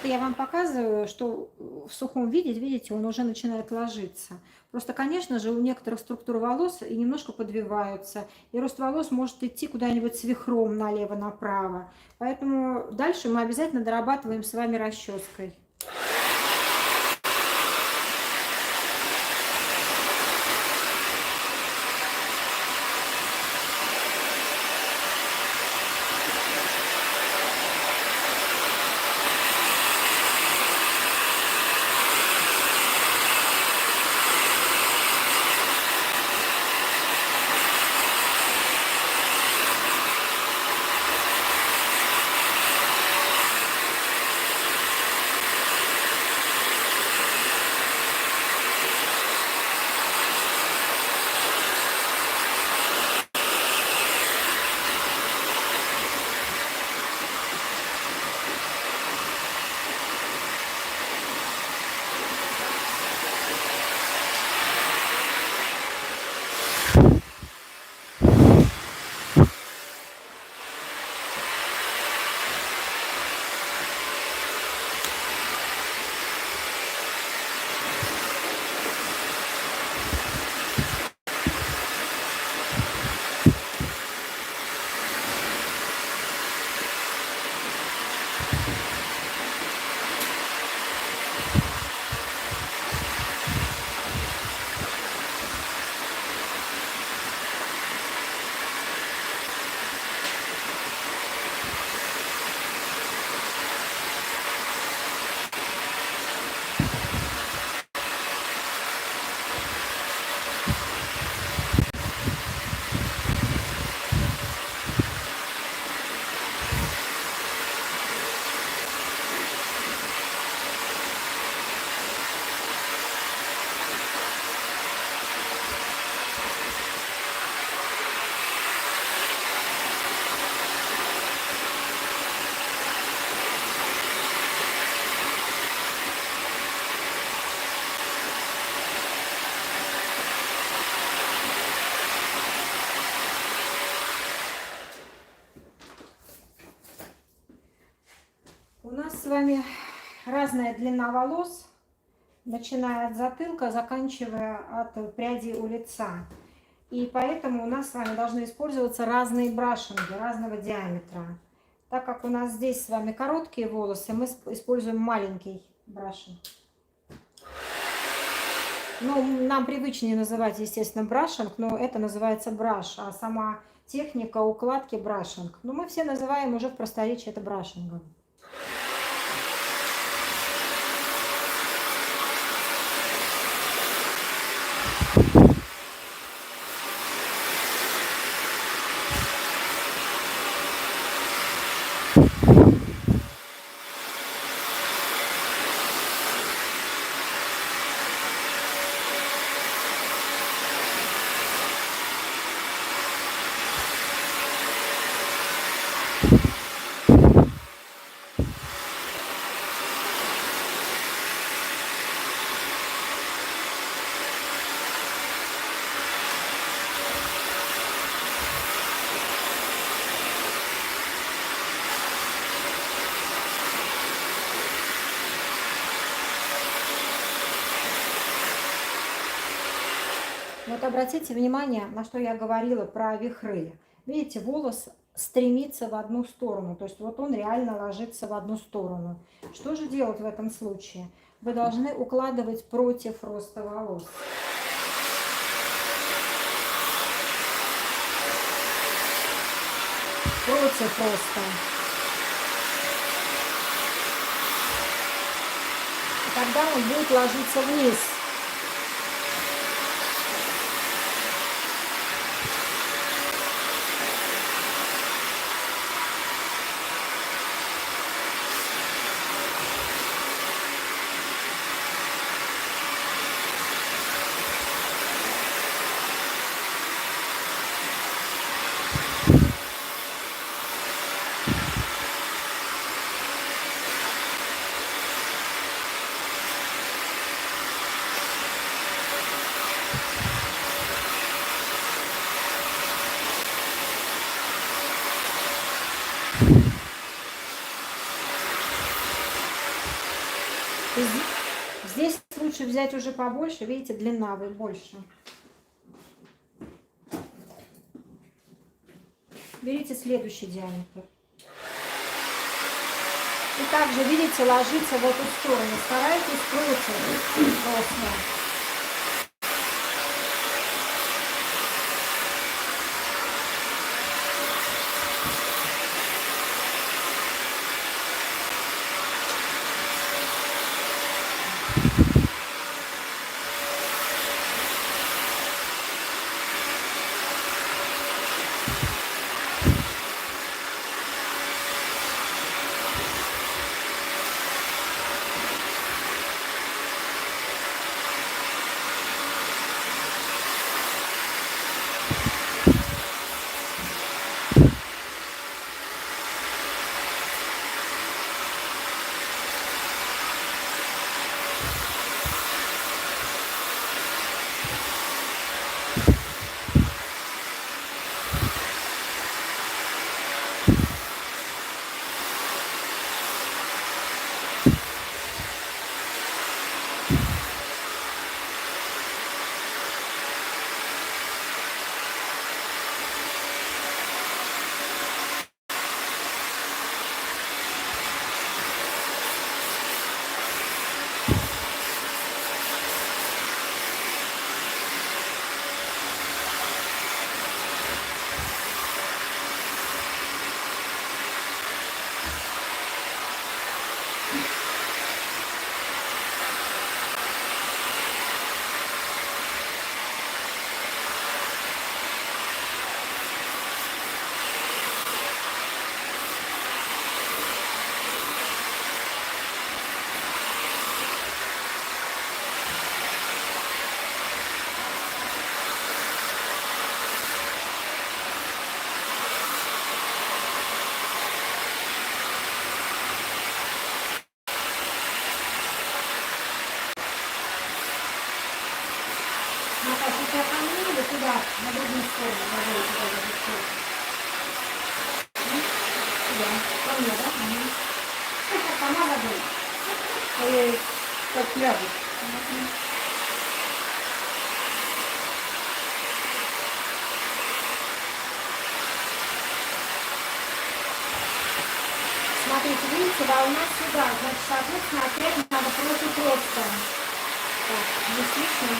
S1: Я вам показываю, что в сухом виде, видите, он уже начинает ложиться. Просто, конечно же, у некоторых структур волос и немножко подвиваются, и рост волос может идти куда-нибудь с вихром налево-направо. Поэтому дальше мы обязательно дорабатываем с вами расческой. нас с вами разная длина волос, начиная от затылка, заканчивая от прядей у лица. И поэтому у нас с вами должны использоваться разные брашинги разного диаметра. Так как у нас здесь с вами короткие волосы, мы используем маленький брашинг. Ну, нам привычнее называть, естественно, брашинг, но это называется браш, а сама техника укладки брашинг. Но мы все называем уже в просторечии это брашингом. Вот обратите внимание, на что я говорила про вихры. Видите, волос стремится в одну сторону, то есть вот он реально ложится в одну сторону. Что же делать в этом случае? Вы должны укладывать против роста волос. Против роста. И тогда он будет ложиться вниз. Здесь лучше взять уже побольше, видите, длина вы больше. Берите следующий диаметр. И также, видите, ложится в эту сторону. Старайтесь против роста. Наташа, тебя ко мне или туда, на другую сторону? Сюда, ко мне, да? Угу. Сама водой. Ой, как лягут. Смотрите, видите, волна сюда. Значит, соответственно, опять надо против роста. Так, не слышно.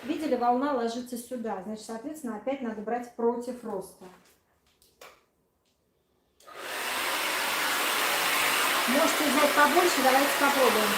S1: Видели, волна ложится сюда. Значит, соответственно, опять надо брать против роста. Можете взять побольше, давайте попробуем.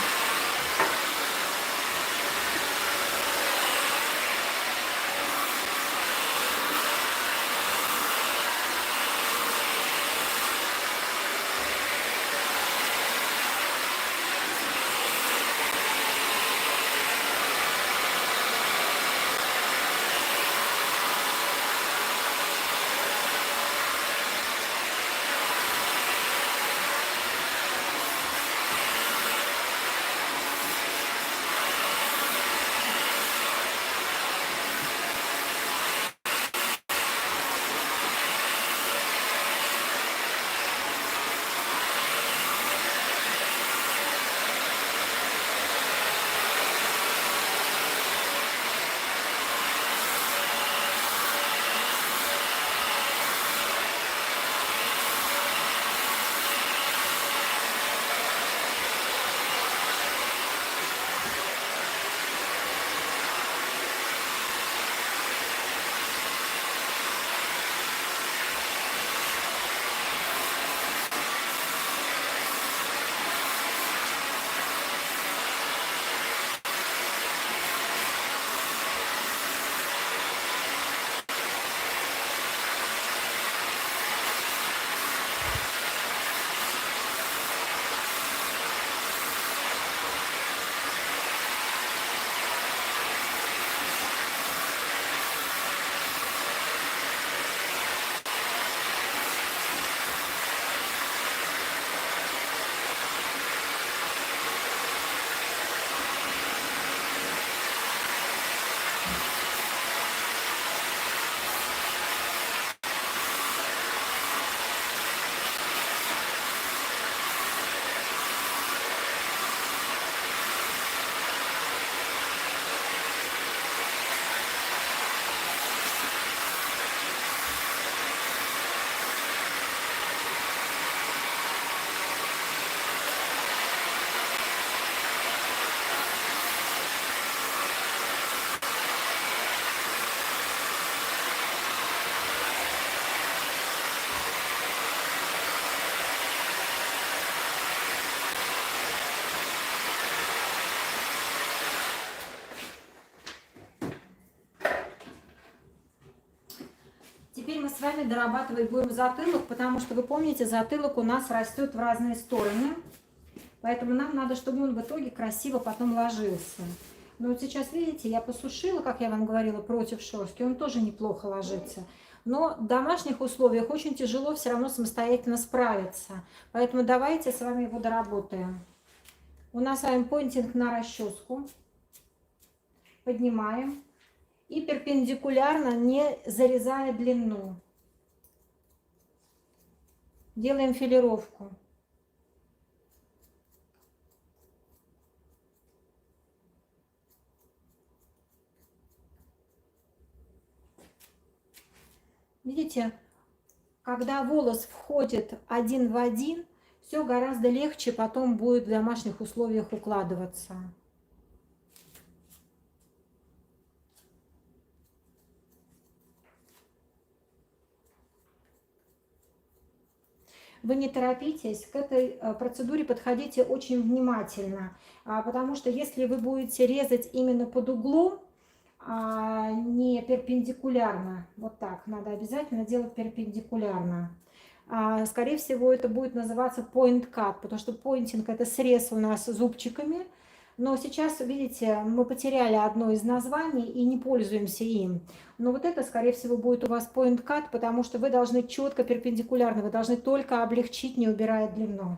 S1: Теперь мы с вами дорабатывать будем затылок, потому что вы помните, затылок у нас растет в разные стороны. Поэтому нам надо, чтобы он в итоге красиво потом ложился. Но вот сейчас, видите, я посушила, как я вам говорила, против шерстки. Он тоже неплохо ложится. Но в домашних условиях очень тяжело все равно самостоятельно справиться. Поэтому давайте с вами его доработаем. У нас с вами поинтинг на расческу. Поднимаем. И перпендикулярно, не зарезая длину, делаем филировку. Видите, когда волос входит один в один, все гораздо легче потом будет в домашних условиях укладываться. Вы не торопитесь, к этой процедуре подходите очень внимательно, потому что если вы будете резать именно под углом, не перпендикулярно, вот так, надо обязательно делать перпендикулярно. Скорее всего, это будет называться point cut, потому что поинтинг это срез у нас зубчиками. Но сейчас, видите, мы потеряли одно из названий и не пользуемся им. Но вот это, скорее всего, будет у вас point cut, потому что вы должны четко перпендикулярно, вы должны только облегчить, не убирая длину.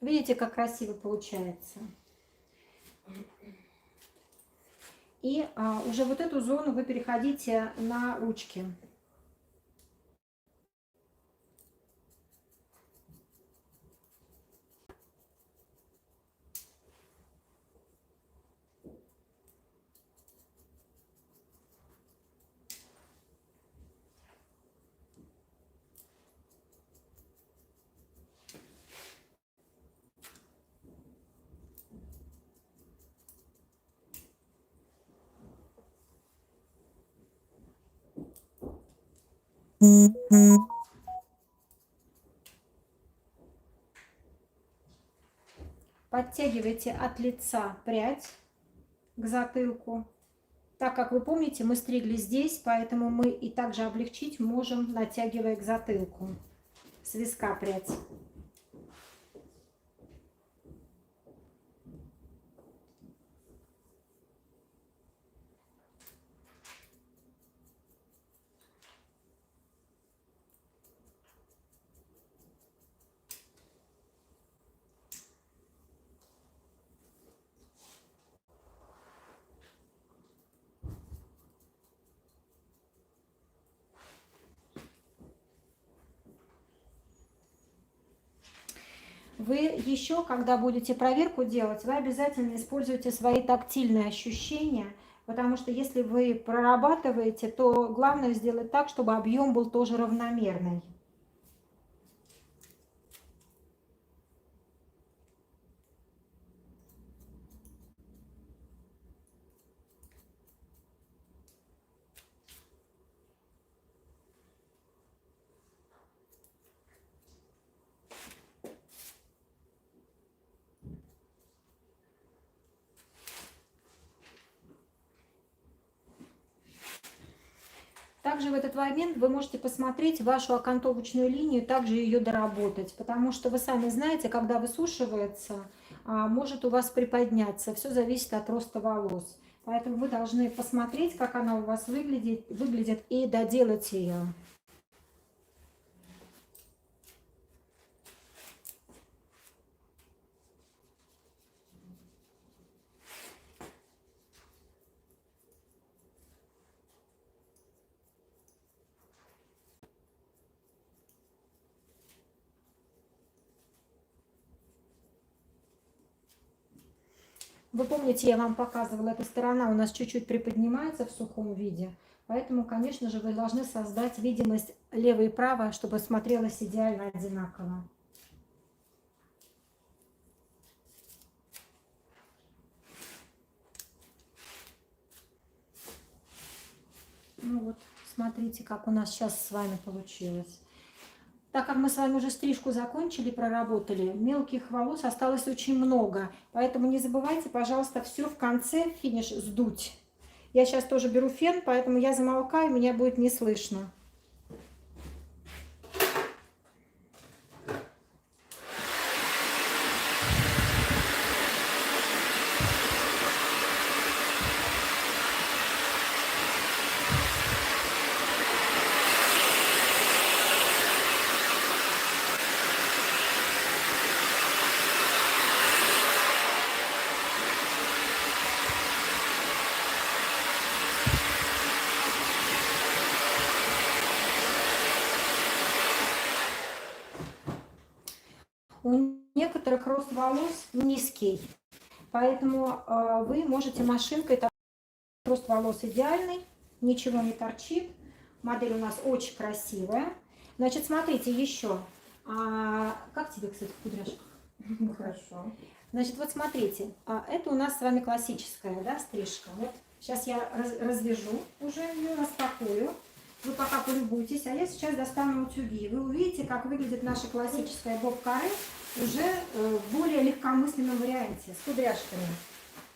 S1: Видите, как красиво получается. И уже вот эту зону вы переходите на ручки. Подтягивайте от лица прядь к затылку. Так как вы помните, мы стригли здесь, поэтому мы и также облегчить можем, натягивая к затылку. С виска прядь. Вы еще, когда будете проверку делать, вы обязательно используйте свои тактильные ощущения, потому что если вы прорабатываете, то главное сделать так, чтобы объем был тоже равномерный. Также в этот момент вы можете посмотреть вашу окантовочную линию, также ее доработать, потому что вы сами знаете, когда высушивается, может у вас приподняться. Все зависит от роста волос. Поэтому вы должны посмотреть, как она у вас выглядит и доделать ее. Вы помните, я вам показывала, эта сторона у нас чуть-чуть приподнимается в сухом виде. Поэтому, конечно же, вы должны создать видимость левой и правой, чтобы смотрелось идеально одинаково. Ну вот, смотрите, как у нас сейчас с вами получилось. Так как мы с вами уже стрижку закончили, проработали, мелких волос осталось очень много. Поэтому не забывайте, пожалуйста, все в конце, финиш, сдуть. Я сейчас тоже беру фен, поэтому я замолкаю, меня будет не слышно. У некоторых рост волос низкий, поэтому вы можете машинкой, рост волос идеальный, ничего не торчит. Модель у нас очень красивая. Значит, смотрите еще. Как тебе, кстати, в кудряшках?
S2: Хорошо.
S1: Значит, вот смотрите, это у нас с вами классическая, да, стрижка. Вот сейчас я развяжу уже ее, распакую. Вы пока полюбуйтесь, а я сейчас достану утюги. Вы увидите, как выглядит наша классическая боб-каре уже в более легкомысленном варианте, с кудряшками.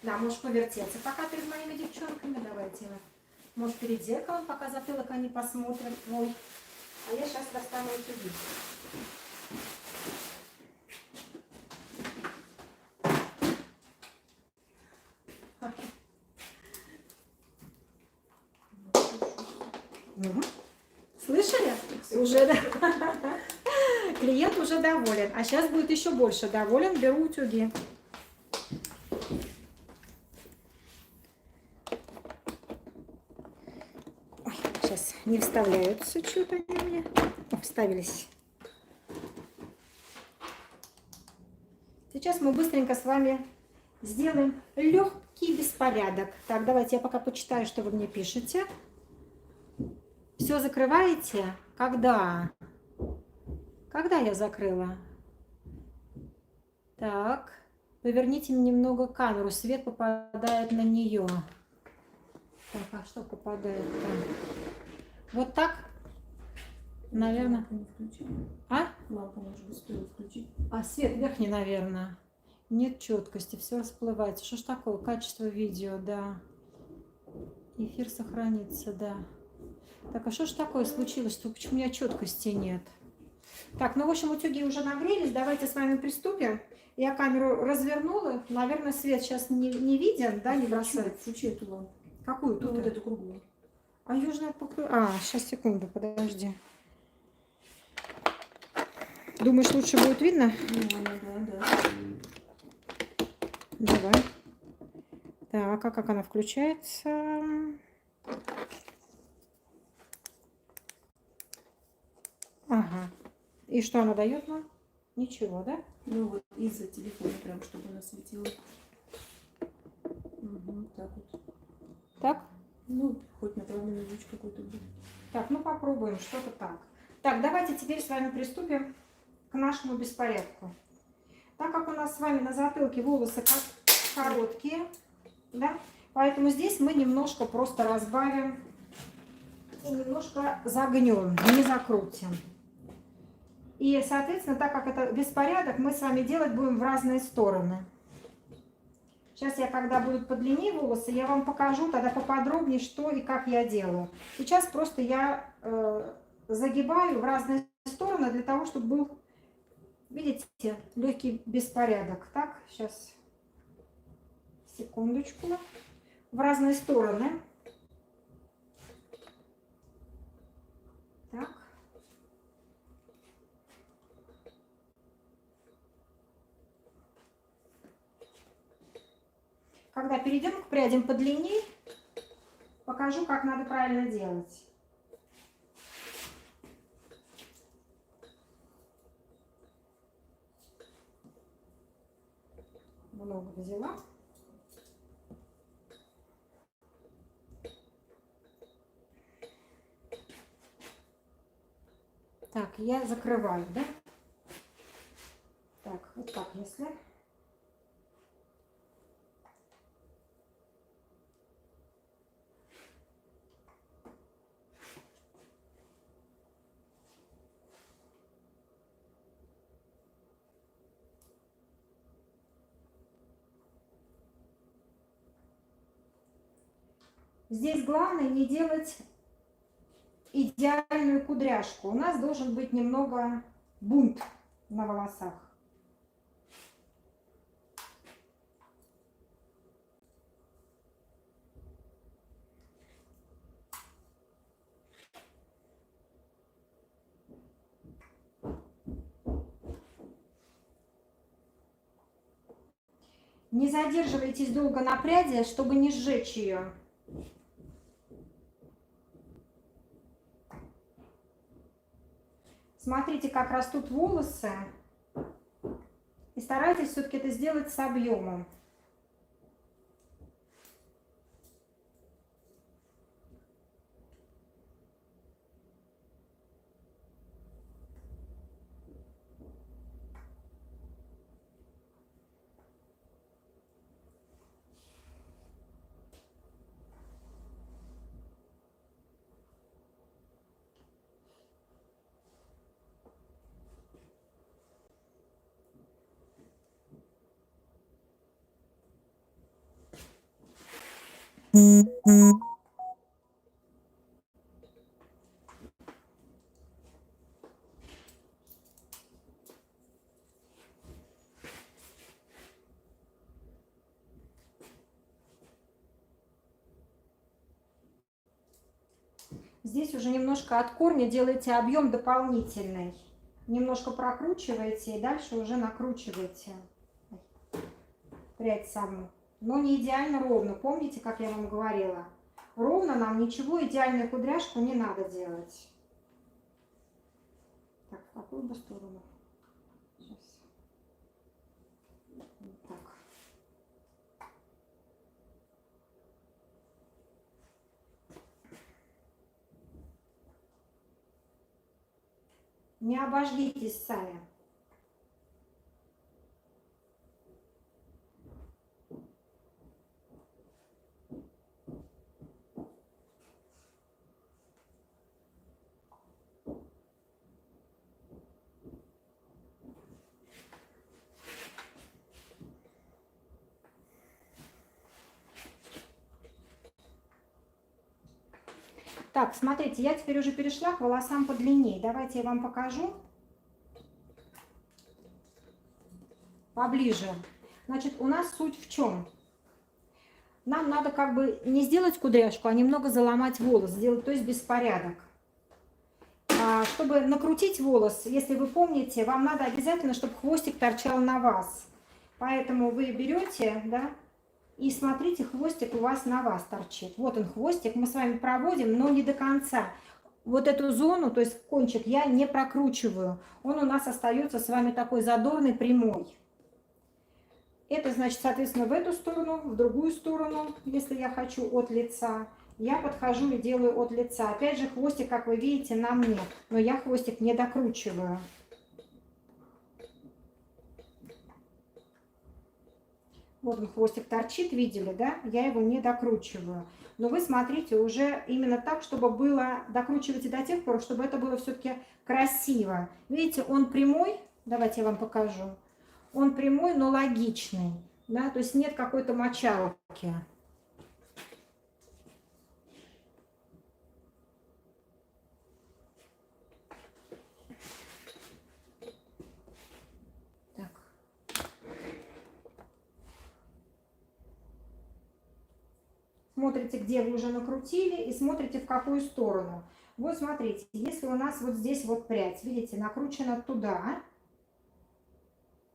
S1: Да, можешь повертеться пока перед моими девчонками. Давайте. Может, перед зеркалом, пока затылок они посмотрят. Ой. А я сейчас достану утюги. Слышали? Уже, да? Клиент уже доволен, а сейчас будет еще больше доволен. Беру утюги. Ой, сейчас не вставляются что-то они у меня. О, вставились. Сейчас мы быстренько с вами сделаем легкий беспорядок. Так, давайте я пока почитаю, что вы мне пишете. Все закрываете? Когда? Когда я закрыла? Так, поверните немного камеру, свет попадает на нее. Так, а что попадает-то? Вот так? Наверное.
S2: Лампу не включила.
S1: А?
S2: Лампу, может быть, стоит включить.
S1: А, свет верхний, наверное. Нет четкости, все расплывается. Что ж такое? Качество видео, да. Эфир сохранится, да. Так, а что ж такое случилось, что почему у меня четкости нет? Так, ну, в общем, утюги уже нагрелись. Давайте с вами приступим. Я камеру развернула. Наверное, свет сейчас не виден, да, не бросает.
S2: Включи эту лампу.
S1: Какую
S2: Ну,
S1: тут?
S2: вот эту круглую.
S1: А южная покрывала. А, сейчас, секунду, подожди. Думаешь, лучше будет видно?
S2: Ну, да.
S1: Давай. Так, а как она включается? Ага. И что она дает нам? Ничего, да?
S2: Ну, вот из-за телефона прям, чтобы она светила. Угу, так вот.
S1: Так?
S2: Ну, хоть направленный луч какой-то будет.
S1: Так, ну попробуем что-то так. Так, давайте теперь с вами приступим к нашему беспорядку. Так как у нас с вами на затылке волосы короткие, да, поэтому здесь мы немножко просто разбавим и немножко загнем, не закрутим. И, соответственно, так как это беспорядок, мы с вами делать будем в разные стороны. Сейчас я, когда будут подлиннее волосы, я вам покажу тогда поподробнее, что и как я делаю. Сейчас просто я загибаю в разные стороны для того, чтобы был, видите, легкий беспорядок. Так, сейчас, секундочку. В разные стороны. Так. Когда перейдем к прядям подлиннее, покажу, как надо правильно делать. Много взяла. Так, я закрываю, да? Так, вот так, если... Здесь главное не делать идеальную кудряшку. У нас должен быть немного бунт на волосах. Не задерживайтесь долго на пряди, чтобы не сжечь ее. Смотрите, как растут волосы. И старайтесь все-таки это сделать с объемом. Здесь уже немножко от корня делайте объем дополнительный. немножко прокручиваете и дальше уже накручиваете прядь саму. Но не идеально ровно. Помните, как я вам говорила? Ровно нам ничего, идеальную кудряшку не надо делать. Так, в какую бы сторону? Сейчас. Вот так. Не обожгитесь сами. Так, смотрите, я теперь уже перешла к волосам подлиннее. Давайте я вам покажу поближе. Значит, у нас суть в чем? Нам надо как бы не сделать кудряшку, а немного заломать волос, сделать, то есть беспорядок. Чтобы накрутить волос, если вы помните, вам надо обязательно, чтобы хвостик торчал на вас. Поэтому вы берете, да, и смотрите, хвостик у вас на вас торчит. Вот он хвостик, мы с вами проводим, но не до конца. Вот эту зону, то есть кончик, я не прокручиваю. Он у нас остается с вами такой задорный, прямой. Это значит, соответственно, в эту сторону, в другую сторону, если я хочу от лица. Я подхожу и делаю от лица. Опять же, хвостик, как вы видите, на мне. Но я хвостик не докручиваю. Вот он, хвостик торчит, видели, да? Я его не докручиваю. Но вы смотрите уже именно так, чтобы было... Докручивайте до тех пор, чтобы это было все-таки красиво. Видите, он прямой. Давайте я вам покажу. Он прямой, но логичный. Да? То есть нет какой-то мочалки. Смотрите, где вы уже накрутили, и смотрите, в какую сторону. Вот смотрите, если у нас вот здесь вот прядь, видите, накручена туда,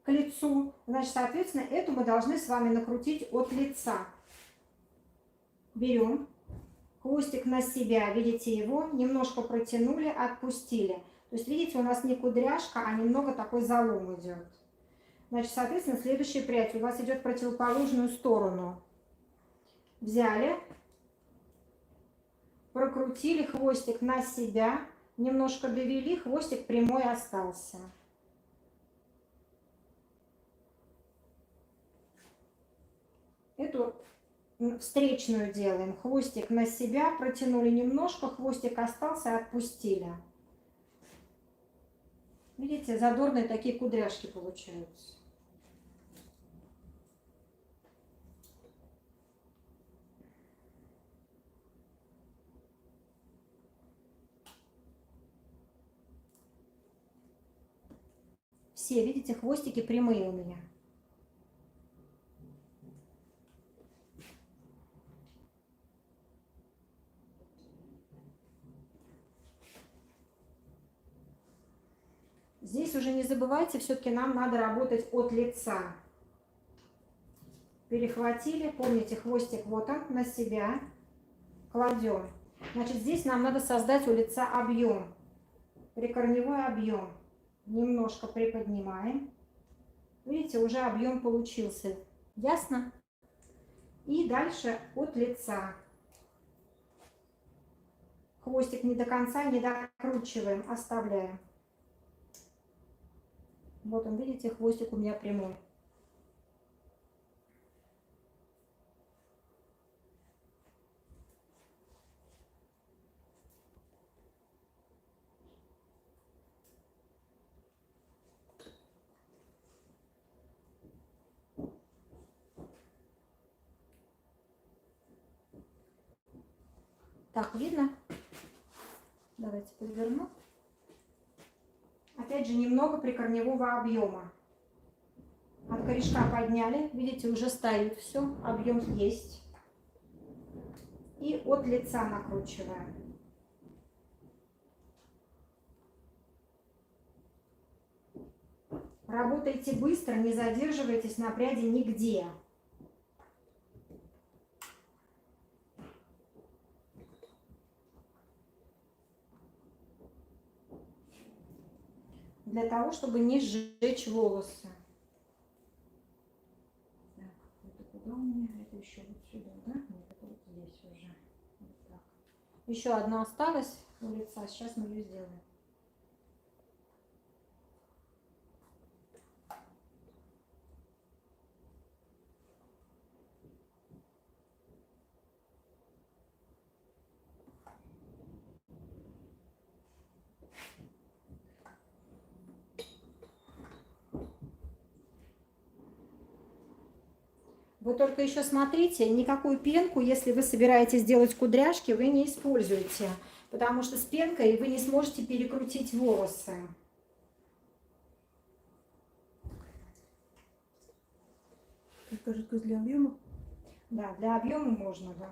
S1: к лицу, значит, соответственно, эту мы должны с вами накрутить от лица. Берем хвостик на себя, видите его, немножко протянули, отпустили. То есть, видите, у нас не кудряшка, а немного такой залом идет. Значит, соответственно, следующая прядь у вас идет в противоположную сторону. Взяли, прокрутили хвостик на себя, немножко довели, хвостик прямой остался. Эту встречную делаем. Хвостик на себя, протянули немножко, хвостик остался, отпустили. Видите, задорные такие кудряшки получаются. Все, видите, хвостики прямые у меня. Здесь уже не забывайте, все-таки нам надо работать от лица. Перехватили, помните, хвостик вот он на себя, кладем. Значит, здесь нам надо создать у лица объем, прикорневой объем. Немножко приподнимаем. Видите, уже объем получился. Ясно? И дальше от лица. Хвостик не до конца не докручиваем, оставляем. Вот он, видите, хвостик у меня прямой. Так, видно? Давайте подверну. Опять же, немного прикорневого объема. От корешка подняли. Видите, уже стоит все. Объем есть. И от лица накручиваем. Работайте быстро, не задерживайтесь на пряди нигде. Для того, чтобы не сжечь волосы. Так, это куда у меня? Это еще вот сюда, да? Нет, это вот здесь уже. Вот так. Еще одна осталась у лица, сейчас мы ее сделаем. Вы только еще смотрите, никакую пенку, если вы собираетесь делать кудряшки, вы не используете, потому что с пенкой вы не сможете перекрутить волосы.
S2: Только жидкость для объема?
S1: Да, для объема можно, да.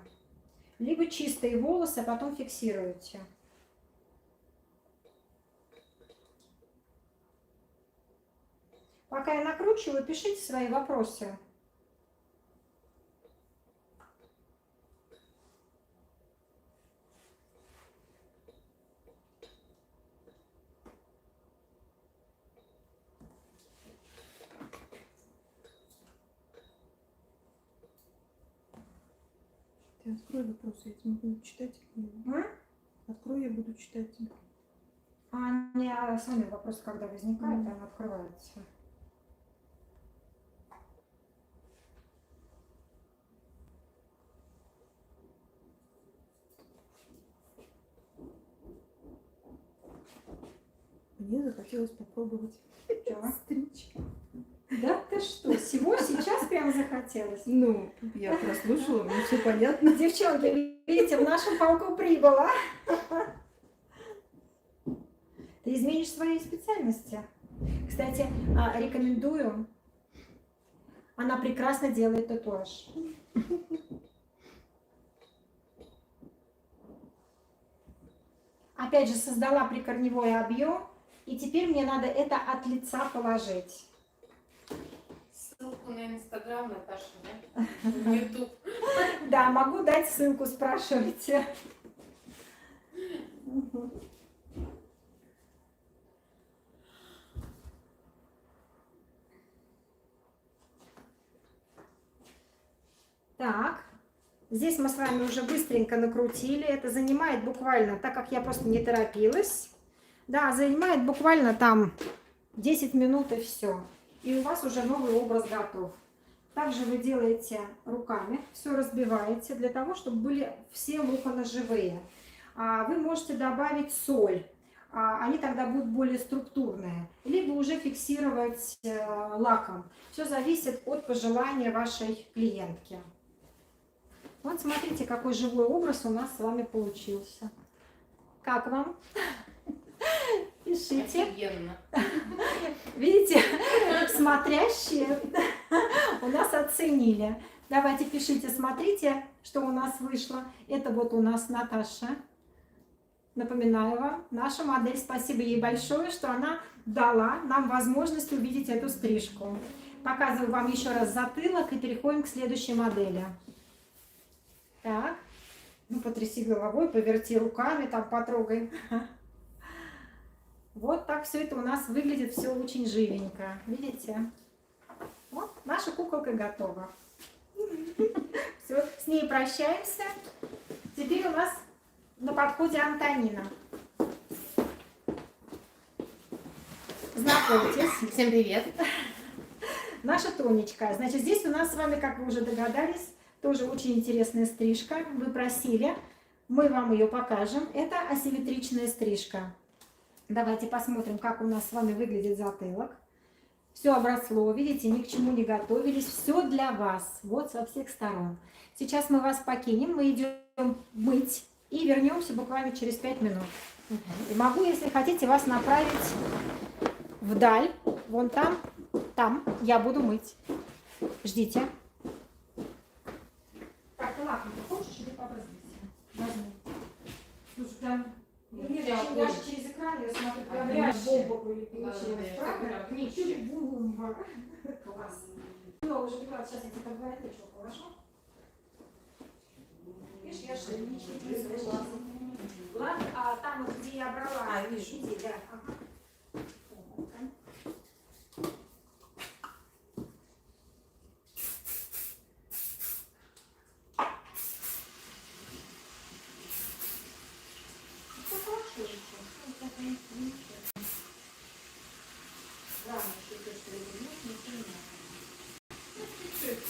S1: Либо чистые волосы, а потом фиксируете. Пока я накручиваю, пишите свои вопросы.
S2: Ты открой вопросы, я тебе буду читать. Открой, я буду читать.
S1: Они сами вопросы, когда возникают, там открываются.
S2: Мне захотелось попробовать стричь.
S1: Да ты что, всего сейчас прям захотелось?
S2: Ну, я прослушала, мне все понятно.
S1: Девчонки, видите, в нашем полку прибыла. Ты изменишь свои специальности. Кстати, рекомендую. Она прекрасно делает татуаж. Опять же, создала прикорневой объем. И теперь мне надо это от лица положить.
S3: Ссылку на Инстаграм, Наташа, да? В Ютуб.
S1: Да, могу дать ссылку, спрашивайте. Так, здесь мы с вами уже быстренько накрутили. Это занимает буквально, так как я просто не торопилась, да, занимает буквально там 10 минут и все. И у вас уже новый образ готов. Также вы делаете руками, все разбиваете, для того, чтобы были все локоны живые. Вы можете добавить соль, они тогда будут более структурные. Либо уже фиксировать лаком. Все зависит от пожелания вашей клиентки. Вот смотрите, какой живой образ у нас с вами получился. Как вам? Пишите.
S3: Офигенно.
S1: Видите, смотрящие у нас оценили. Давайте пишите, смотрите, что у нас вышло. Это вот у нас Наташа. Напоминаю вам, наша модель, спасибо ей большое, что она дала нам возможность увидеть эту стрижку. Показываю вам еще раз затылок и переходим к следующей модели. Так, ну потряси головой, поверти руками, там потрогай. Вот так все это у нас выглядит, все очень живенько. Видите? Вот, наша куколка готова. Все, с ней прощаемся. Теперь у нас на подходе Антонина. Знакомьтесь.
S3: Всем привет.
S1: Наша Тонечка. Значит, здесь у нас с вами, как вы уже догадались, тоже очень интересная стрижка. Вы просили, мы вам ее покажем. Это асимметричная стрижка. Давайте посмотрим, как у нас с вами выглядит затылок. Все обросло, видите, ни к чему не готовились. Все для вас, вот со всех сторон. Сейчас мы вас покинем, мы идем мыть и вернемся буквально через 5 минут. И могу, если хотите, вас направить вдаль, вон там я буду мыть. Ждите. Так, ты лапу хочешь или побрызгайся? Возьми. Слушай, прям... Нет,
S3: Вся
S1: очень
S3: боль.
S1: даже через экран я смотрю, прям
S3: А,
S1: реально
S3: вообще.
S1: бомба были
S3: Да, да,
S1: получилась.
S3: я
S1: Правда?
S3: такая,
S1: Ничего,
S3: вообще.
S1: бомба. Класс. Ну, уже прикладывать, сейчас я тебе подговорю, что, хорошо? Видишь, я же ничего не слышала. Ладно, а там вот, где я брала.
S2: А, вижу.
S1: Иди, да. Ага. Ну, хорошо еще. Ну, так и ничего. Главное, что то, что я не понимаю.
S3: Ну, чуть-чуть.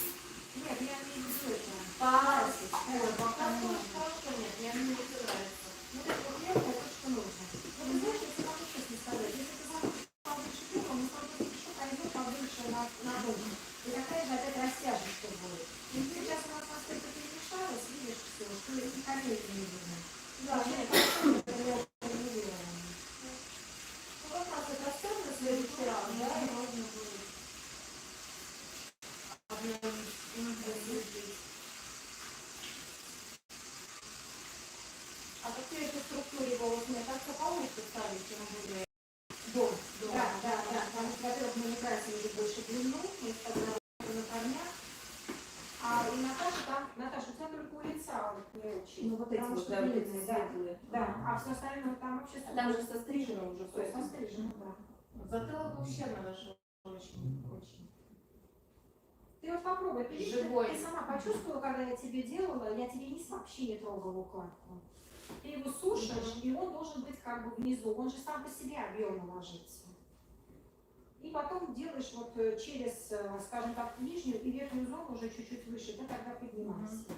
S1: Нет, я не люблю это.
S3: Пару.
S1: Ой,
S3: Ой,
S1: пока
S3: пока
S1: тоже
S3: хорошо, нет, мне не нравится.
S1: ну, это вот легкое, то, что нужно. Вот ты знаешь, если могу честно сказать, если ты захочешь повыше пивом, ну, просто еще пойдет повыше на дом. И такая же опять растяжечка будет. И сейчас у нас настолько перемешалось, видишь, все, что и коллеги не видно.
S2: Да,
S1: Вообще,
S2: нет.
S1: это легкое нивелирование.
S2: Ну, как раз это растёт на следующий раз, да, и можно будет обновить. А какие по структуре волос? Мне кажется, получше ставить, чем более дом.
S1: Да. Потому что, во-первых, мы не красили больше длину, мы ставили на корнях. А и Наташа, у тебя только у лица вот не очень.
S2: Ну, вот эти
S1: потому
S2: вот,
S1: что
S2: да, вот эти
S1: длинные, да.
S2: светлые.
S1: Да, а все остальное там вообще
S2: А там же сострижено уже
S1: то есть
S2: все.
S1: пострижено, да.
S3: Затылок вообще надо, что очень.
S1: Ты вот попробуй, ты, видишь,
S3: Живой.
S1: ты сама почувствовала, когда я тебе делала, я тебе вообще не трогала укладку. Ты его сушишь, и он должен быть как бы внизу, он же сам по себе объемно ложится. И потом делаешь вот через, скажем так, нижнюю и верхнюю зону уже чуть-чуть выше, ты тогда поднимаешься.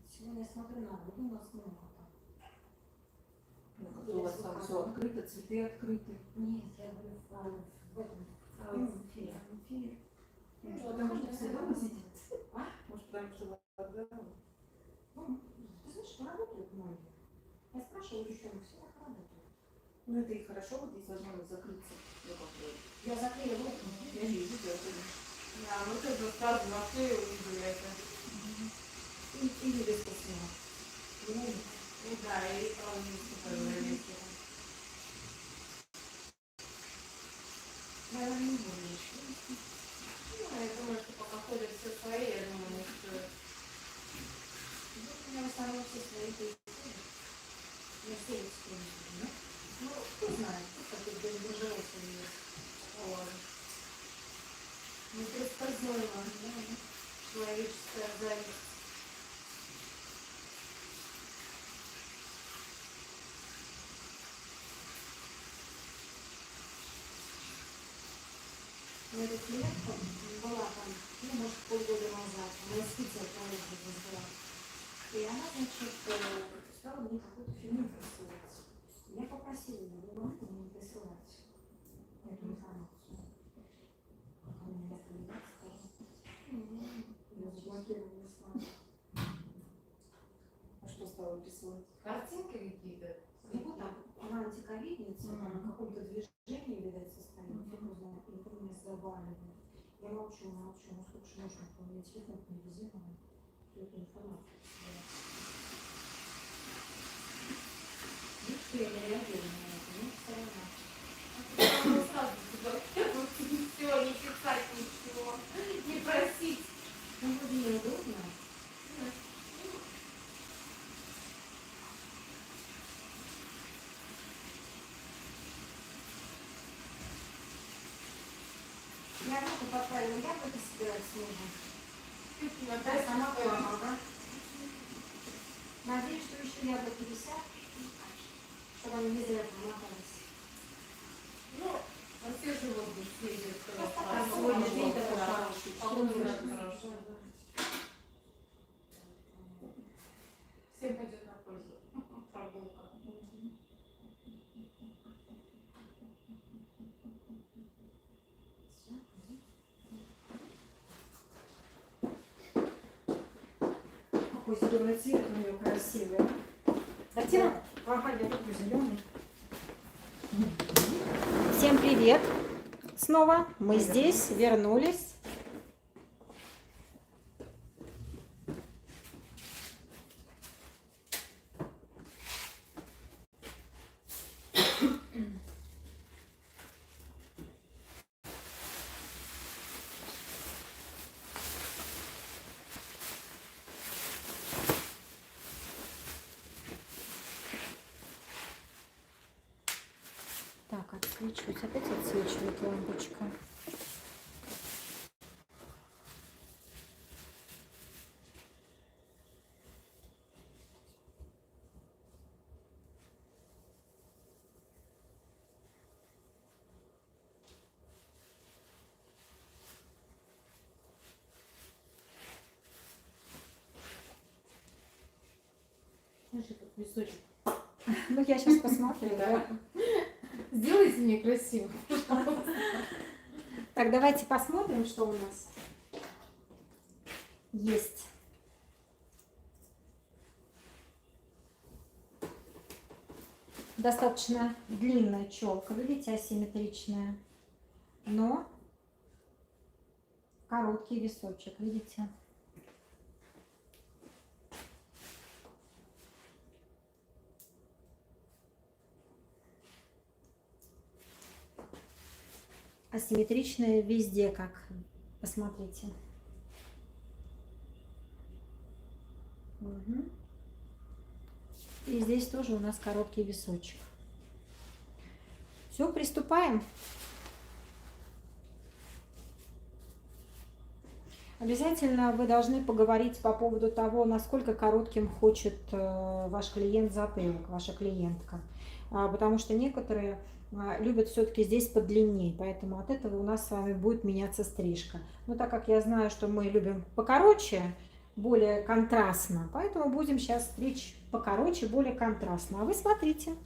S1: Сегодня я смотрю на воду, у нас много там.
S2: Ну, как у вас там все открыто, цветы открыты.
S1: Нет, я говорю в этом. В эфире.
S2: Ну, потому что все дома сидят.
S1: А?
S2: Может, потому что локдаун.
S1: Ну, ты знаешь, работают многие. Я спрашиваю девчонок, все так работают.
S2: Ну, это и хорошо, вот здесь возможность закрыться. Ну, как бы,
S1: Я заклеила окна.
S2: я вижу, делаю.
S3: Да, мы тоже сразу нашли и увидели это.
S1: Или без космея.
S3: Ну да, и там не
S1: Наверное, не будешь.
S3: Ну, я думаю, что пока ходят все свои, я думаю, не стоит.
S1: У меня в основном все свои переходы. Я все эксперименты, да? Ну, кто знает, как это доживается у меня.
S3: Вот.
S1: Непредсказуемо, да? Человеческая зависть. Ну, эта клиентка была там, ну, может, полгода назад, она специально была. И она, значит, стала мне какую-то фигню присылать. Я попросила ее, не могу мне присылать эту информацию. Она меня понимает, я заблокировала слова.
S2: А что стало рисовать?
S3: Картинки какие-то.
S1: Ну, вот так, она антиковидница, там на каком-то движении, видать, состоит, фиг его знает, и это меня заваливает. Я молчу, ну сколько же можно, у меня телефон привязан, всю эту информацию. Видишь, что я не реагирую на это, но все равно.
S3: Ну, сразу заблокировать, и все, не писать ничего, не просить.
S1: Ну, вроде неудобно. Я руку подправила, яблоки собирать с мужем. Да, сама помогла. Надеюсь, что еще яблоки висят, чтобы они не зря промотались.
S3: Ну, на свежий воздух съездит.
S1: А сегодня день такой хороший.
S3: Погода
S1: Что
S3: хорошая. Всем пойдет на пользу. Прогулка.
S1: какой зеленый цвет у нее красивый. Затем, ага, я люблю зеленый. Всем привет! Снова мы здесь, вернулись. Так, отсвечивать. Опять отсвечивает лампочка.
S3: Держи тут листочек.
S1: Ну, я сейчас посмотрю, да.
S3: Сделайте мне красиво.
S1: Так, давайте посмотрим, что у нас есть. Достаточно длинная челка, видите, асимметричная, но короткий височек, видите. Асимметричная везде, как посмотрите. Угу. И здесь тоже у нас короткий височек. Все, приступаем. Обязательно вы должны поговорить по поводу того, насколько коротким хочет ваш клиент затылок, ваша клиентка. Потому что некоторые любят все-таки здесь подлиннее, поэтому от этого у нас с вами будет меняться стрижка. Но так как я знаю, что мы любим покороче, более контрастно, поэтому будем сейчас стричь покороче, более контрастно. А вы смотрите.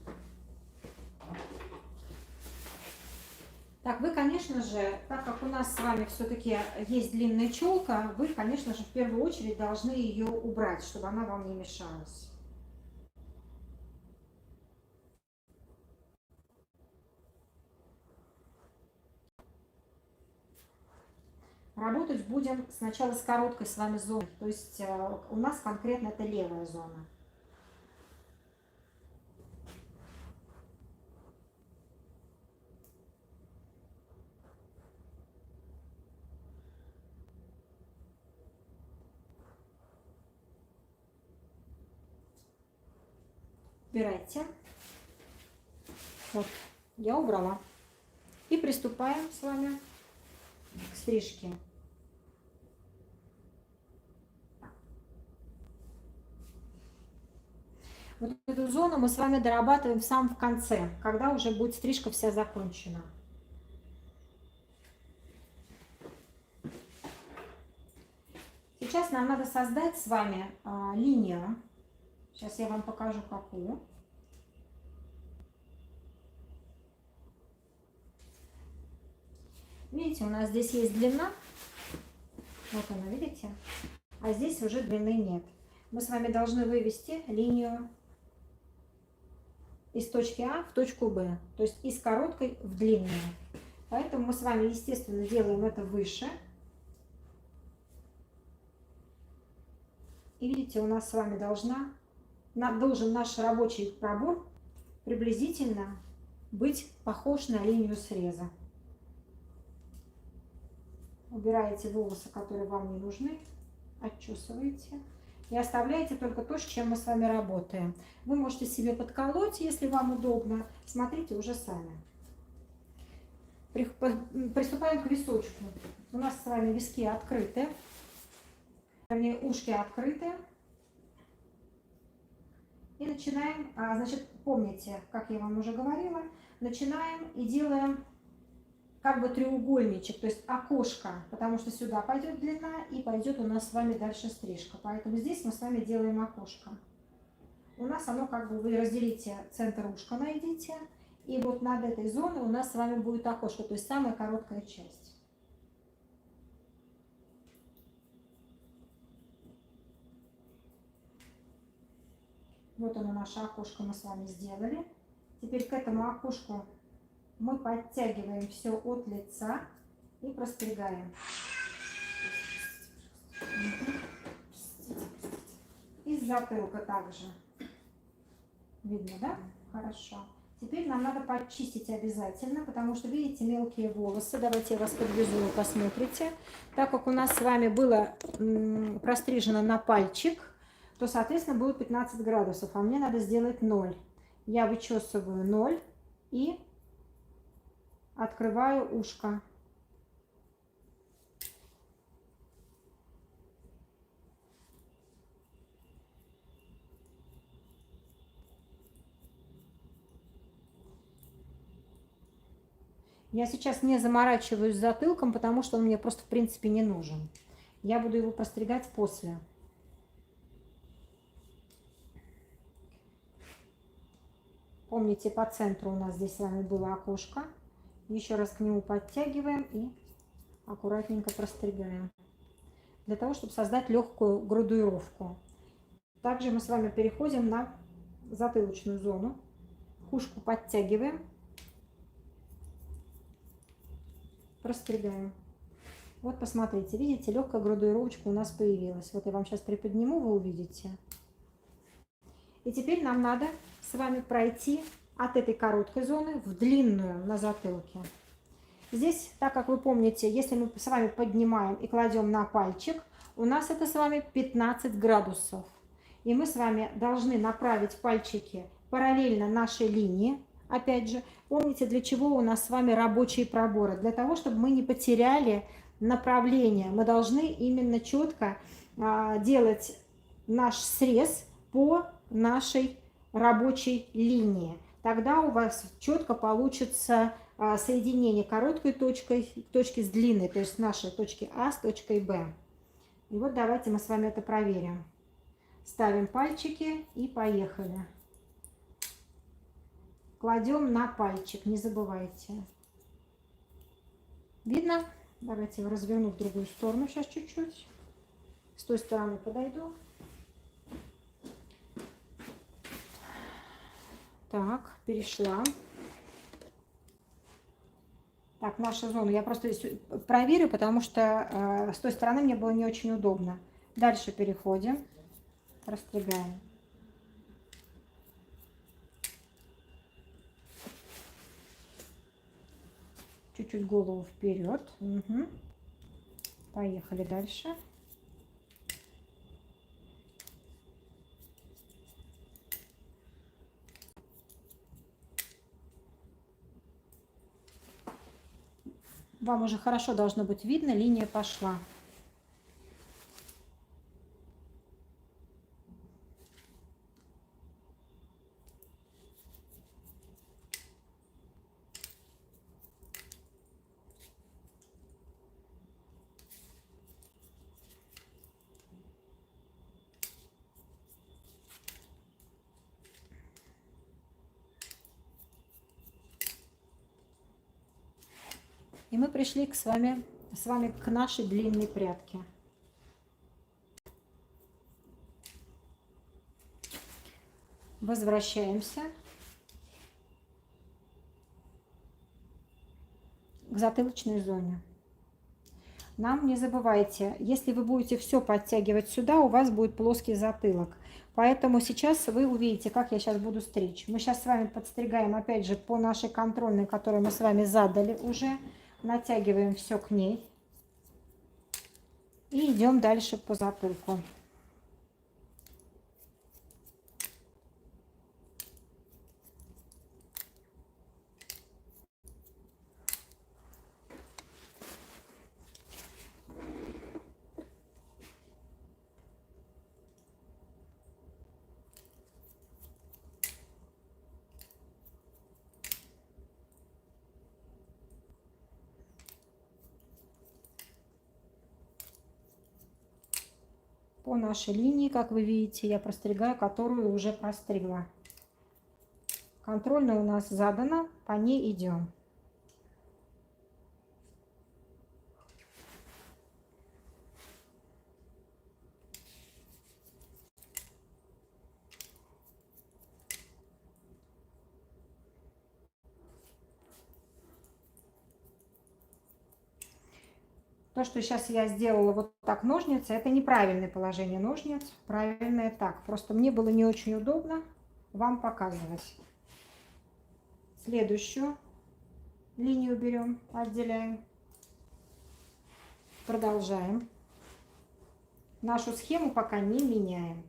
S1: Так, вы, конечно же, так как у нас с вами все-таки есть длинная челка, вы, конечно же, в первую очередь должны ее убрать, чтобы она вам не мешалась. Работать будем сначала с короткой с вами зоной, то есть у нас конкретно это левая зона. Убирайте. Вот, я убрала. И приступаем с вами к стрижке. Вот эту зону мы с вами дорабатываем в самом конце, когда уже будет стрижка вся закончена. Сейчас нам надо создать с вами линию. Сейчас я вам покажу какую. Видите, у нас здесь есть длина. Вот она, видите? А здесь уже длины нет. Мы с вами должны вывести линию из точки А в точку Б. То есть из короткой в длинную. Поэтому мы с вами, естественно, делаем это выше. И видите, у нас с вами должен наш рабочий пробор приблизительно быть похож на линию среза. Убираете волосы, которые вам не нужны, отчесываете и оставляете только то, с чем мы с вами работаем. Вы можете себе подколоть, если вам удобно. Смотрите уже сами. Приступаем к височку. У нас с вами виски открыты, вернее, ушки открыты. И начинаем, значит, помните, как я вам уже говорила, начинаем и делаем как бы треугольничек, то есть окошко, потому что сюда пойдет длина и пойдет у нас с вами дальше стрижка. Поэтому здесь мы с вами делаем окошко. У нас оно как бы, вы разделите центр ушка, найдите, и вот над этой зоной у нас с вами будет окошко, то есть самая короткая часть. Вот оно, наше окошко мы с вами сделали. Теперь к этому окошку мы подтягиваем все от лица и простригаем. И с затылка также. Видно, да? Хорошо. Теперь нам надо почистить обязательно, потому что, видите, мелкие волосы. Давайте я вас подвезу, вы посмотрите. Так как у нас с вами было прострижено на пальчик, то, соответственно, будет 15 градусов, а мне надо сделать 0. Я вычесываю 0 и открываю ушко. Я сейчас не заморачиваюсь затылком, потому что он мне просто в принципе не нужен. Я буду его постригать после. Помните, по центру у нас здесь с вами было окошко. Еще раз к нему подтягиваем и аккуратненько простригаем. Для того, чтобы создать легкую градуировку. Также мы с вами переходим на затылочную зону. Ушко подтягиваем. Простригаем. Вот посмотрите, видите, легкая градуировочка у нас появилась. Вот я вам сейчас приподниму, вы увидите. И теперь нам надо с вами пройти от этой короткой зоны в длинную на затылке. Здесь, так как вы помните, если мы с вами поднимаем и кладем на пальчик, у нас это с вами 15 градусов. И мы с вами должны направить пальчики параллельно нашей линии. Опять же, помните, для чего у нас с вами рабочие проборы? Для того, чтобы мы не потеряли направление. Мы должны именно четко делать наш срез по нашей рабочей линии. Тогда у вас четко получится соединение короткой точки с длинной, то есть нашей точки А с точкой Б. И вот давайте мы с вами это проверим. Ставим пальчики и поехали. Кладем на пальчик, не забывайте. Видно? Давайте его разверну в другую сторону сейчас чуть-чуть. С той стороны подойду. Так, перешла. Так, наша зона. Я просто здесь проверю, потому что с той стороны мне было не очень удобно. Дальше переходим. Растригаем. Чуть-чуть голову вперед. Угу. Поехали дальше. Вам уже хорошо должно быть видно, линия пошла. И мы пришли с вами к нашей длинной прядке. Возвращаемся к затылочной зоне. Нам, не забывайте, если вы будете все подтягивать сюда, у вас будет плоский затылок. Поэтому сейчас вы увидите, как я сейчас буду стричь. Мы сейчас с вами подстригаем, опять же, по нашей контрольной, которую мы с вами задали уже. Натягиваем все к ней. И идем дальше по затылку. По нашей линии, как вы видите, я простригаю, которую уже простригла. Контрольная у нас задана, по ней идем. То, что сейчас я сделала вот так ножницы, это неправильное положение ножниц, правильное так. Просто мне было не очень удобно вам показывать. Следующую линию берем, отделяем. Продолжаем. Нашу схему пока не меняем.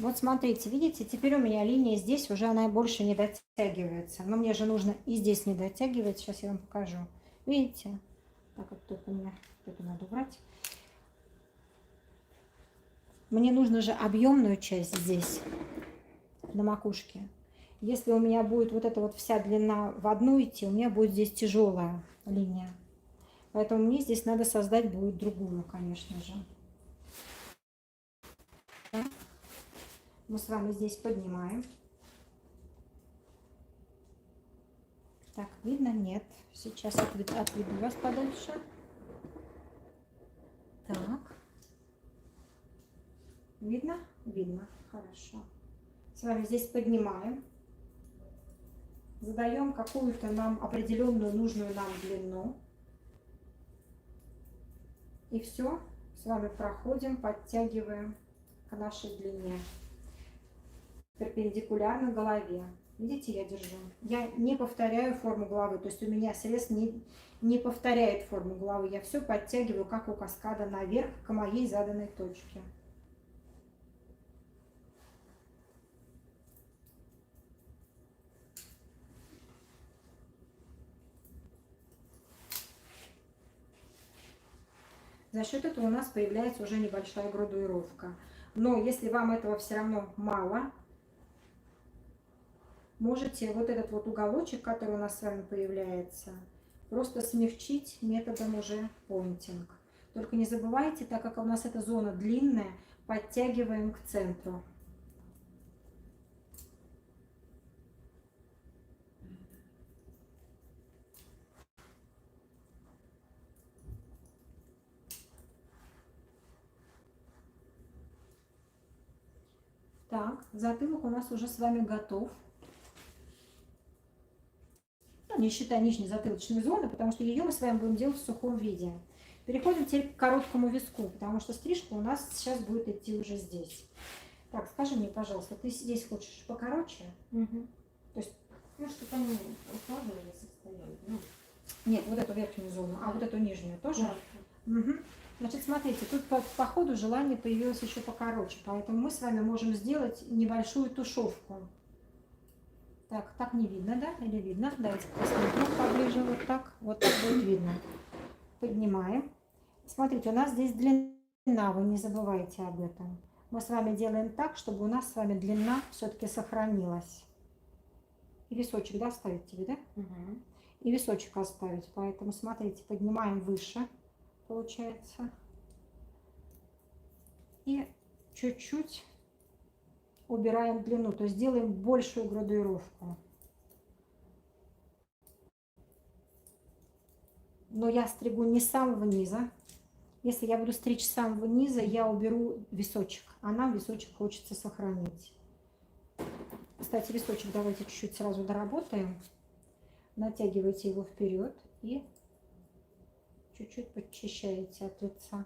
S1: Вот смотрите, видите, теперь у меня линия здесь уже она больше не дотягивается. Но мне же нужно и здесь не дотягивать. Сейчас я вам покажу. Видите? Так, вот тут у меня, это надо убрать. Мне нужно же объемную часть здесь, на макушке. Если у меня будет вот эта вот вся длина в одну идти, у меня будет здесь тяжелая линия. Поэтому мне здесь надо создать будет другую, конечно же. Мы с вами здесь поднимаем. Так, видно? Нет. Сейчас отведу вас подальше. Так. Видно? Видно. Хорошо. С вами здесь поднимаем. Задаем какую-то нам определенную нужную нам длину. И все. С вами проходим, подтягиваем к нашей длине. Перпендикулярно голове. Видите, я держу. Я не повторяю форму головы, то есть у меня срез не повторяет форму головы. Я все подтягиваю, как у каскада, наверх к моей заданной точке. За счет этого у нас появляется уже небольшая градуировка. Но если вам этого все равно мало, можете вот этот вот уголочек, который у нас с вами появляется, просто смягчить методом уже понтинг. Только не забывайте, так как у нас эта зона длинная, подтягиваем к центру. Так, затылок у нас уже с вами готов. Не считая нижней затылочной зоны, потому что ее мы с вами будем делать в сухом виде. Переходим теперь к короткому виску, потому что стрижка у нас сейчас будет идти уже здесь. Так, скажи мне, пожалуйста, ты здесь хочешь покороче?
S3: Угу.
S1: То есть,
S3: Ну, чтобы они укладывались и стояли. Ну,
S1: нет, вот эту верхнюю зону, а вот эту нижнюю тоже?
S3: да.
S1: Угу. Значит, смотрите, тут по ходу желание появилось еще покороче, поэтому мы с вами можем сделать небольшую тушевку. Так, так не видно, да? Или видно? Давайте посмотрим поближе, вот так будет видно. Поднимаем. Смотрите, у нас здесь длина, вы не забывайте об этом. Мы с вами делаем так, чтобы у нас с вами длина все-таки сохранилась. И височек, да, оставить тебе, да?
S3: Угу.
S1: И височек оставить. Поэтому, смотрите, поднимаем выше, получается. И чуть-чуть убираем длину, то есть делаем большую градуировку. Но я стригу не с самого низа. Если я буду стричь с самого низа, я уберу височек, а нам височек хочется сохранить. Кстати, височек давайте чуть-чуть сразу доработаем. Натягивайте его вперед и чуть-чуть подчищаете от лица,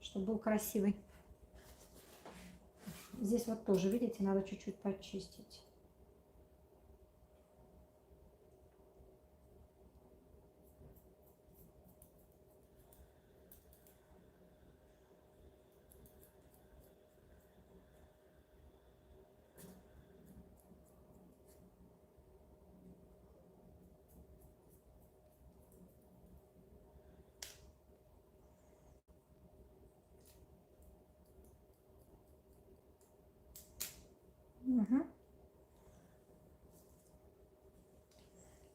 S1: чтобы был красивый. Здесь вот тоже, видите, надо чуть-чуть подчистить. Угу.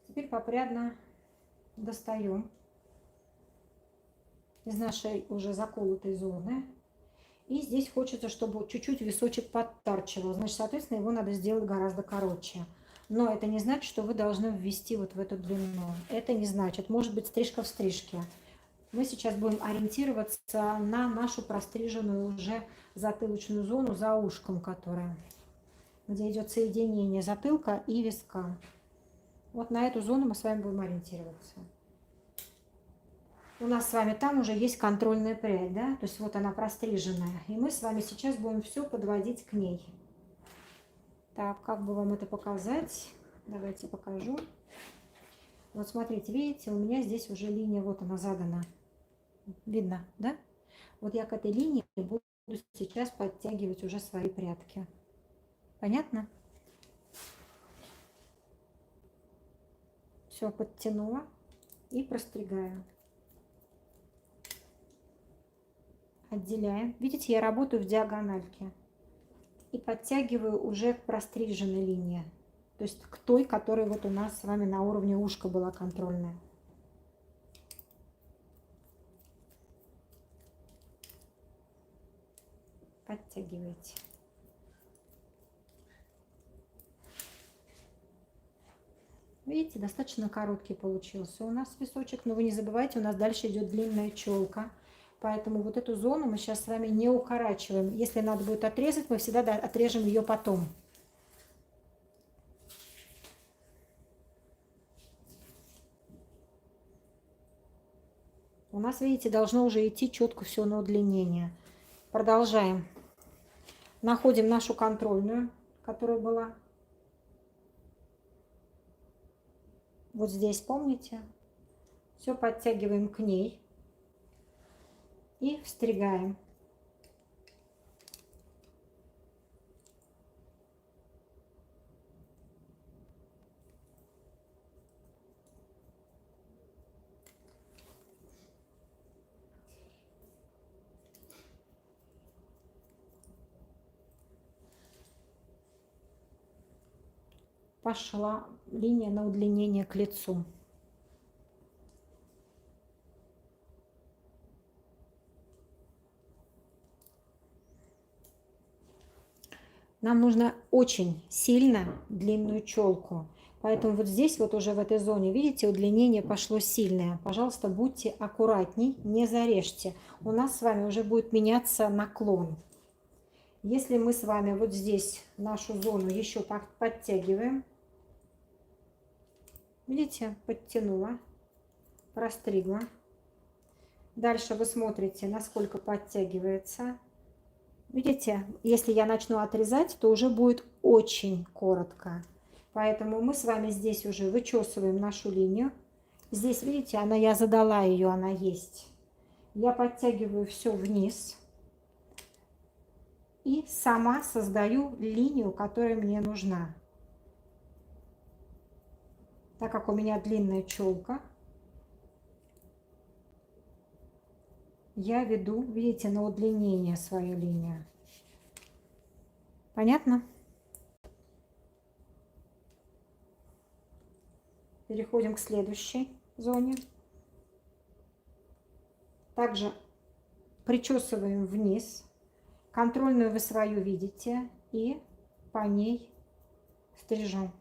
S1: Теперь попрядно достаем из нашей уже заколотой зоны. И здесь хочется, чтобы чуть-чуть височек подтарчивал. Значит, соответственно, его надо сделать гораздо короче. Но это не значит, что вы должны ввести вот в эту длину. Это не значит. Может быть, стрижка в стрижке. Мы сейчас будем ориентироваться на нашу простриженную уже затылочную зону за ушком, которая, где идет соединение затылка и виска. Вот на эту зону мы с вами будем ориентироваться. У нас с вами там уже есть контрольная прядь, да? То есть вот она простриженная. И мы с вами сейчас будем все подводить к ней. Так, как бы вам это показать? Давайте покажу. Вот смотрите, видите, у меня здесь уже линия, вот она задана. Видно, да? Вот я к этой линии буду сейчас подтягивать уже свои прядки. Понятно? Все, подтянула и простригаю. Отделяем. Видите, я работаю в диагональке. И подтягиваю уже к простриженной линии. То есть к той, которая вот у нас с вами на уровне ушка была контрольная. Подтягивайте. Видите, достаточно короткий получился у нас височек. Но вы не забывайте, у нас дальше идет длинная челка. Поэтому вот эту зону мы сейчас с вами не укорачиваем. Если надо будет отрезать, мы всегда отрежем ее потом. У нас, видите, должно уже идти четко все на удлинение. Продолжаем. Находим нашу контрольную, которая была. Вот здесь, помните? Все подтягиваем к ней. И встригаем. Пошла линия на удлинение к лицу. Нам нужно очень сильно длинную челку. Поэтому вот здесь вот уже в этой зоне, видите, удлинение пошло сильное. Пожалуйста, будьте аккуратней, не зарежьте. У нас с вами уже будет меняться наклон. Если мы с вами вот здесь нашу зону еще подтягиваем, видите, подтянула, простригла. Дальше вы смотрите, насколько подтягивается. Видите, если я начну отрезать, то уже будет очень коротко. Поэтому мы с вами здесь уже вычесываем нашу линию. Здесь, видите, я задала ее, она есть. Я подтягиваю все вниз. И сама создаю линию, которая мне нужна. Так как у меня длинная челка, я веду, видите, на удлинение свою линию. Понятно? Переходим к следующей зоне. Также причесываем вниз. Контрольную вы свою видите и по ней стрижем.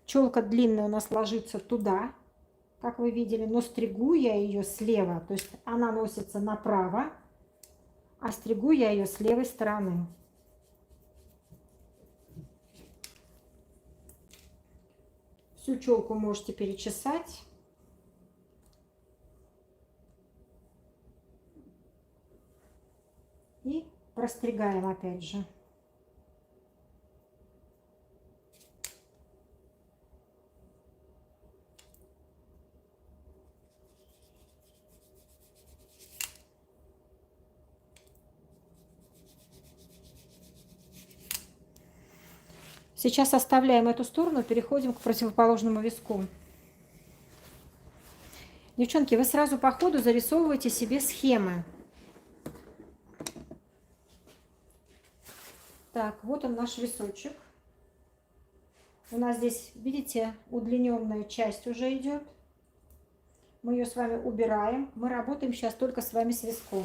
S1: Челка длинная у нас ложится туда, как вы видели, но стригу я ее слева, то есть она носится направо, а стригу я ее с левой стороны. Всю челку можете перечесать. И простригаем опять же. Сейчас оставляем эту сторону, переходим к противоположному виску. Девчонки, вы сразу по ходу зарисовываете себе схемы. Так, вот он наш височек. У нас здесь, видите, удлиненная часть уже идет. Мы ее с вами убираем. Мы работаем сейчас только с вами с виском.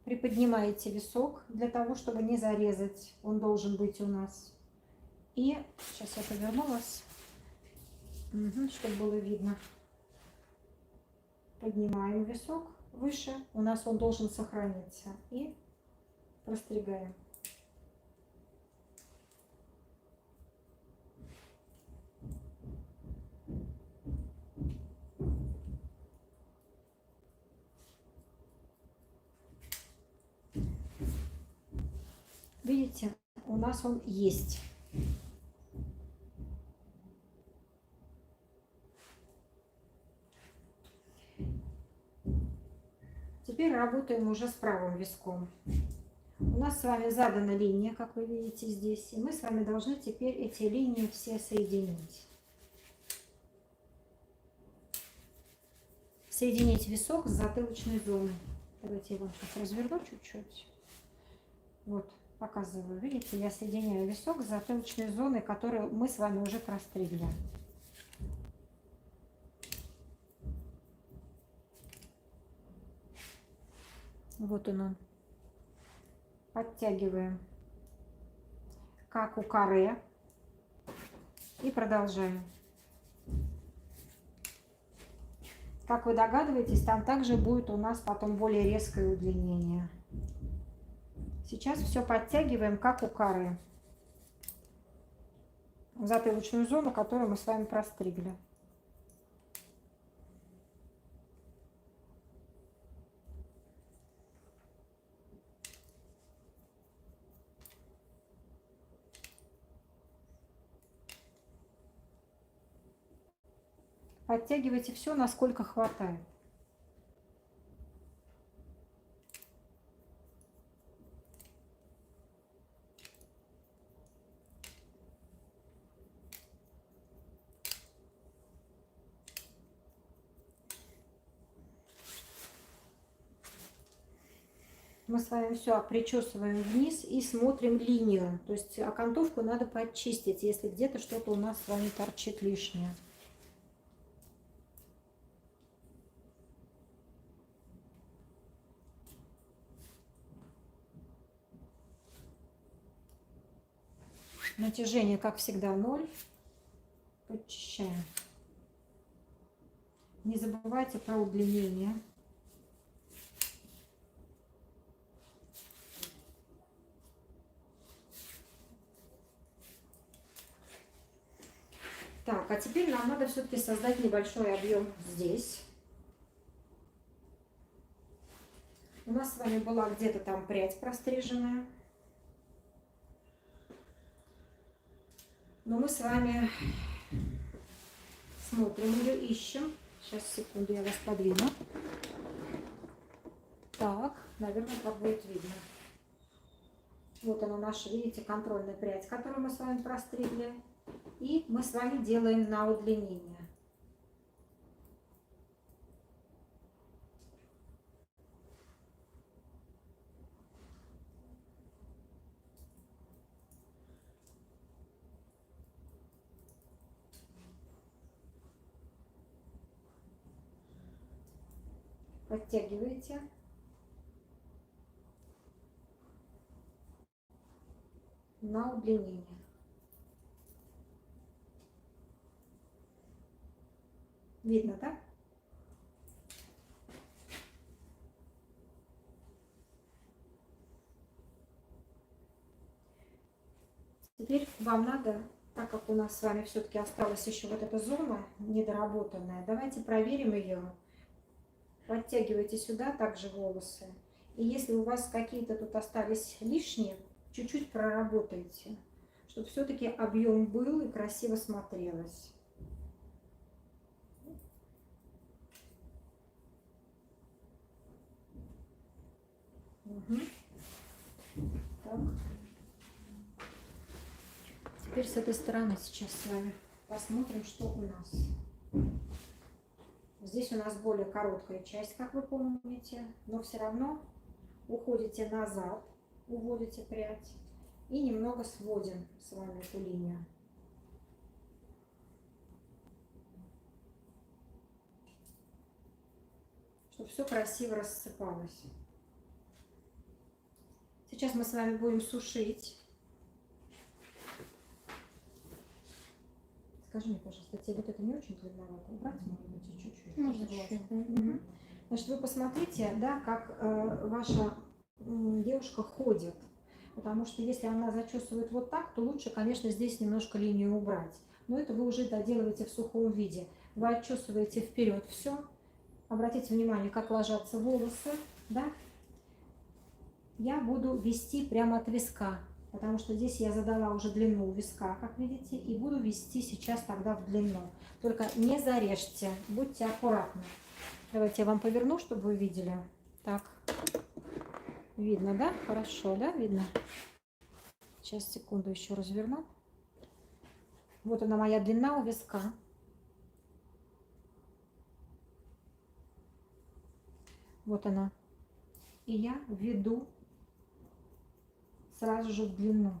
S1: Приподнимаете висок для того, чтобы не зарезать. Он должен быть у нас. И сейчас я поверну вас, чтобы было видно. Поднимаем висок выше. У нас он должен сохраниться. И простригаем. Видите, у нас он есть. Теперь работаем уже с правым виском. У нас с вами задана линия, как вы видите здесь, и мы с вами должны теперь эти линии все соединить. Соединить висок с затылочной зоной. Давайте я вам сейчас разверну чуть-чуть. Вот, показываю. Видите, я соединяю висок с затылочной зоной, которую мы с вами уже простригли. Вот он. Подтягиваем, как у каре, и продолжаем. Как вы догадываетесь, там также будет у нас потом более резкое удлинение. Сейчас все подтягиваем, как у каре, в затылочную зону, которую мы с вами простригли. Подтягивайте все, насколько хватает. Мы с вами все причесываем вниз и смотрим линию. То есть окантовку надо подчистить, если где-то что-то у нас с вами торчит лишнее. Натяжение, как всегда, 0. Подчищаем. Не забывайте про удлинение. Так, а теперь нам надо все-таки создать небольшой объем здесь. У нас с вами была где-то там прядь простриженная. Но мы с вами смотрим ее, ищем. Сейчас, секунду, я вас подвину. Так, наверное, так будет видно. Вот она наша, видите, контрольная прядь, которую мы с вами простригли. И мы с вами делаем на удлинение. Подтягиваете. На удлинение. Видно, да? Теперь вам надо, так как у нас с вами все-таки осталась еще вот эта зона недоработанная, давайте проверим ее. Подтягивайте сюда также волосы. И если у вас какие-то тут остались лишние, чуть-чуть проработайте, чтобы все-таки объем был и красиво смотрелось. Теперь с этой стороны сейчас с вами посмотрим, что у нас. Здесь у нас более короткая часть, как вы помните, но все равно уходите назад, уводите прядь и немного сводим с вами эту линию. Чтобы все красиво рассыпалось. Сейчас мы с вами будем сушить. Скажи мне, пожалуйста, тебе вот это не очень длинновато? Убрать, может быть, чуть-чуть?
S3: Можно
S1: Согласна.
S3: чуть-чуть.
S1: Мгм. Значит, вы посмотрите, да, как ваша девушка ходит. Потому что если она зачесывает вот так, то лучше, конечно, здесь немножко линию убрать. Но это вы уже доделываете в сухом виде. Вы отчесываете вперед все. Обратите внимание, как ложатся волосы, да? Я буду вести прямо от виска, потому что здесь я задала уже длину виска, как видите, и буду вести сейчас тогда в длину. Только не зарежьте, будьте аккуратны. Давайте я вам поверну, чтобы вы видели. Так, видно, да? Хорошо, да? Видно? Сейчас, секунду, еще разверну. Вот она, моя длина у виска. Вот она. И я веду сразу же в длину,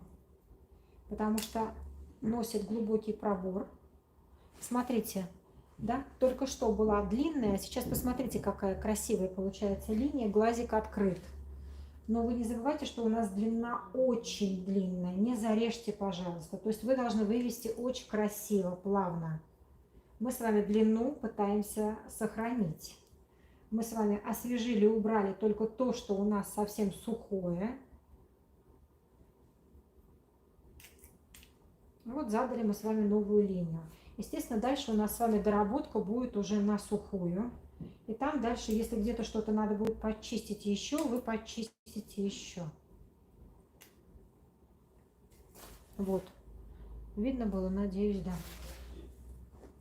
S1: потому что носит глубокий пробор. Смотрите, да, только что была длинная, сейчас посмотрите, какая красивая получается линия, глазик открыт. Но вы не забывайте, что у нас длина очень длинная, не зарежьте, пожалуйста. То есть вы должны вывести очень красиво, плавно. Мы с вами длину пытаемся сохранить. Мы с вами освежили, убрали только то, что у нас совсем сухое. Вот задали мы с вами новую линию. Естественно, дальше у нас с вами доработка будет уже на сухую. И там дальше, если где-то что-то надо будет почистить еще, вы почистите еще. Вот. Видно было, надеюсь, да.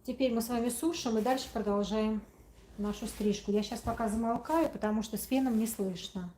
S1: Теперь мы с вами сушим и дальше продолжаем нашу стрижку. Я сейчас пока замолкаю, потому что с феном не слышно.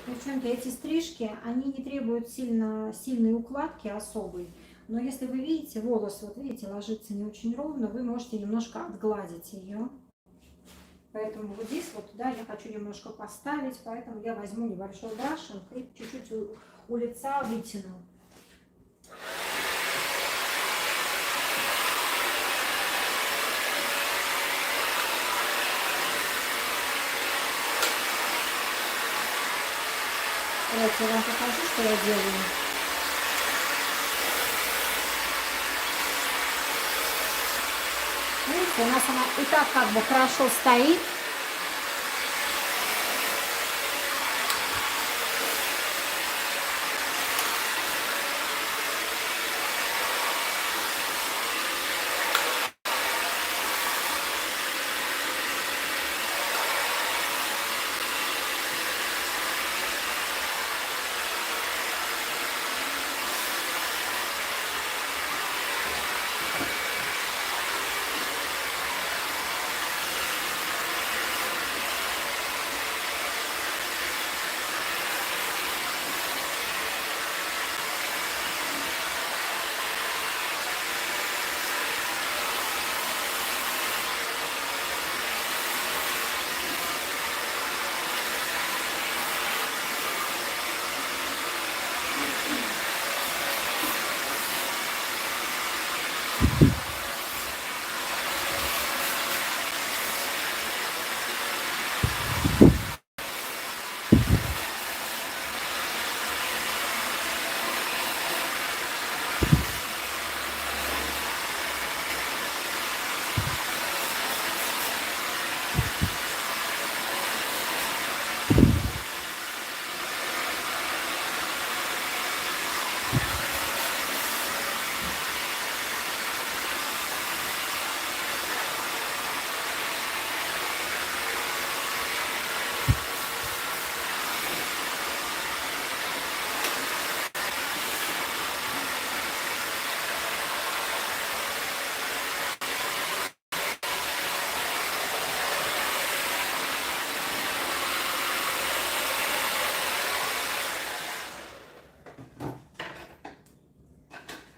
S1: Девчонки, эти стрижки, они не требуют сильной укладки особой. Но если вы видите, волос, вот видите, ложится не очень ровно, вы можете немножко отгладить ее. Поэтому вот здесь вот, да, я хочу немножко поставить, поэтому я возьму небольшой брашинг и чуть-чуть у лица вытяну. Давайте я вам покажу, что я делаю. Видите, у нас она и так как бы хорошо стоит.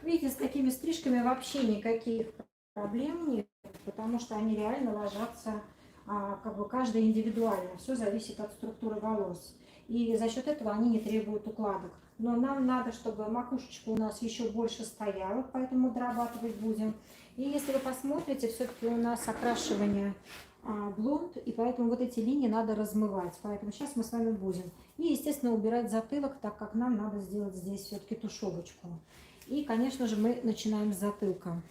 S1: Видите, с такими стрижками вообще никаких проблем нет, потому что они реально ложатся как бы каждая индивидуально. Все зависит от структуры волос. И за счет этого они не требуют укладок. Но нам надо, чтобы макушечка у нас еще больше стояла, поэтому дорабатывать будем. И если вы посмотрите, все-таки у нас окрашивание блонд, и поэтому вот эти линии надо размывать. Поэтому сейчас мы с вами будем. И, естественно, убирать затылок, так как нам надо сделать здесь все-таки тушевочку. И, конечно же, мы начинаем с затылка.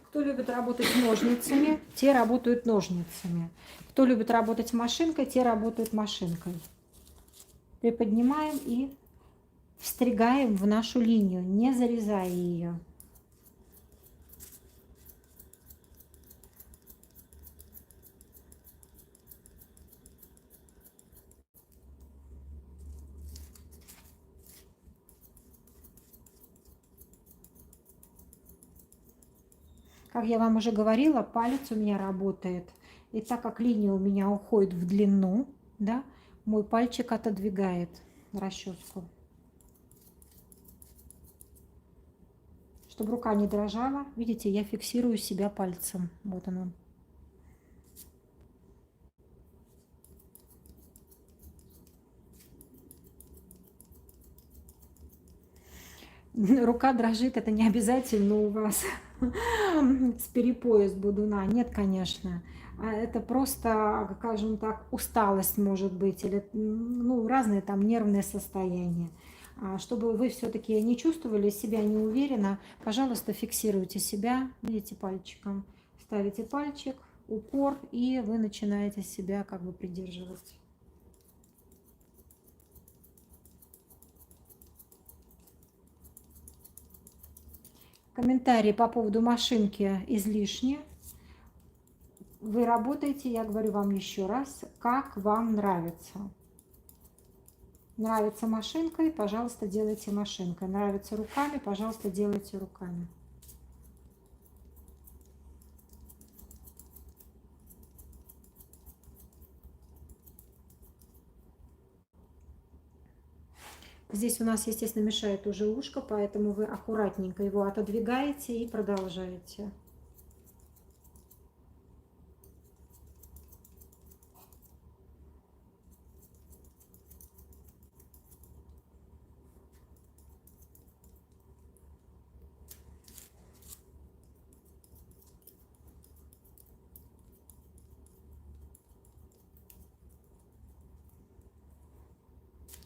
S1: Кто любит работать ножницами, те работают ножницами. Кто любит работать машинкой, те работают машинкой. Приподнимаем и встригаем в нашу линию, не зарезая ее. Как я вам уже говорила, палец у меня работает. И так как линия у меня уходит в длину, да, мой пальчик отодвигает расческу. Чтобы рука не дрожала, видите, я фиксирую себя пальцем. Вот оно. Рука дрожит, это не обязательно у вас с перепоя с будуна. Нет, конечно. Это просто, скажем так, усталость может быть, или ну, разные там нервные состояния. Чтобы вы все-таки не чувствовали себя неуверенно, пожалуйста, фиксируйте себя, видите, пальчиком. Ставите пальчик, упор, и вы начинаете себя как бы придерживать. Комментарии по поводу машинки излишни. Вы работаете, я говорю вам еще раз, как вам нравится. Нравится машинкой, пожалуйста, делайте машинкой. Нравится руками, пожалуйста, делайте руками. Здесь у нас, естественно, мешает уже ушко, поэтому вы аккуратненько его отодвигаете и продолжаете.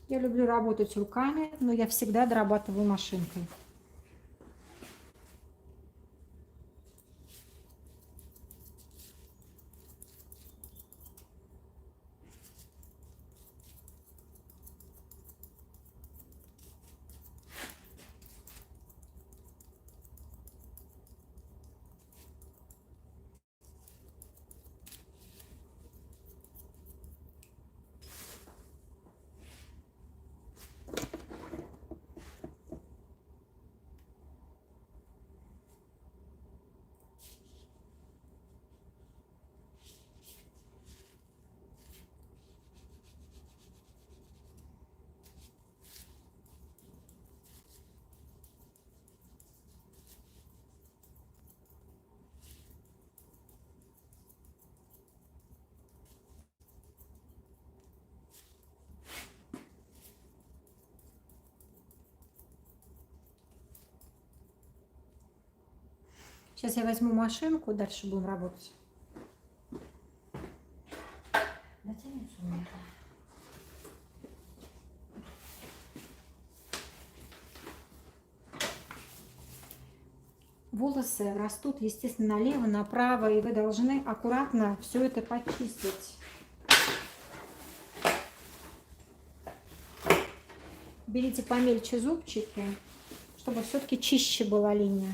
S1: Я люблю работать руками, но я всегда дорабатываю машинкой. Сейчас я возьму машинку, дальше будем работать. Дотянется у меня. Волосы растут, естественно, налево, направо, и вы должны аккуратно все это почистить. Берите помельче зубчики, чтобы все-таки чище была линия.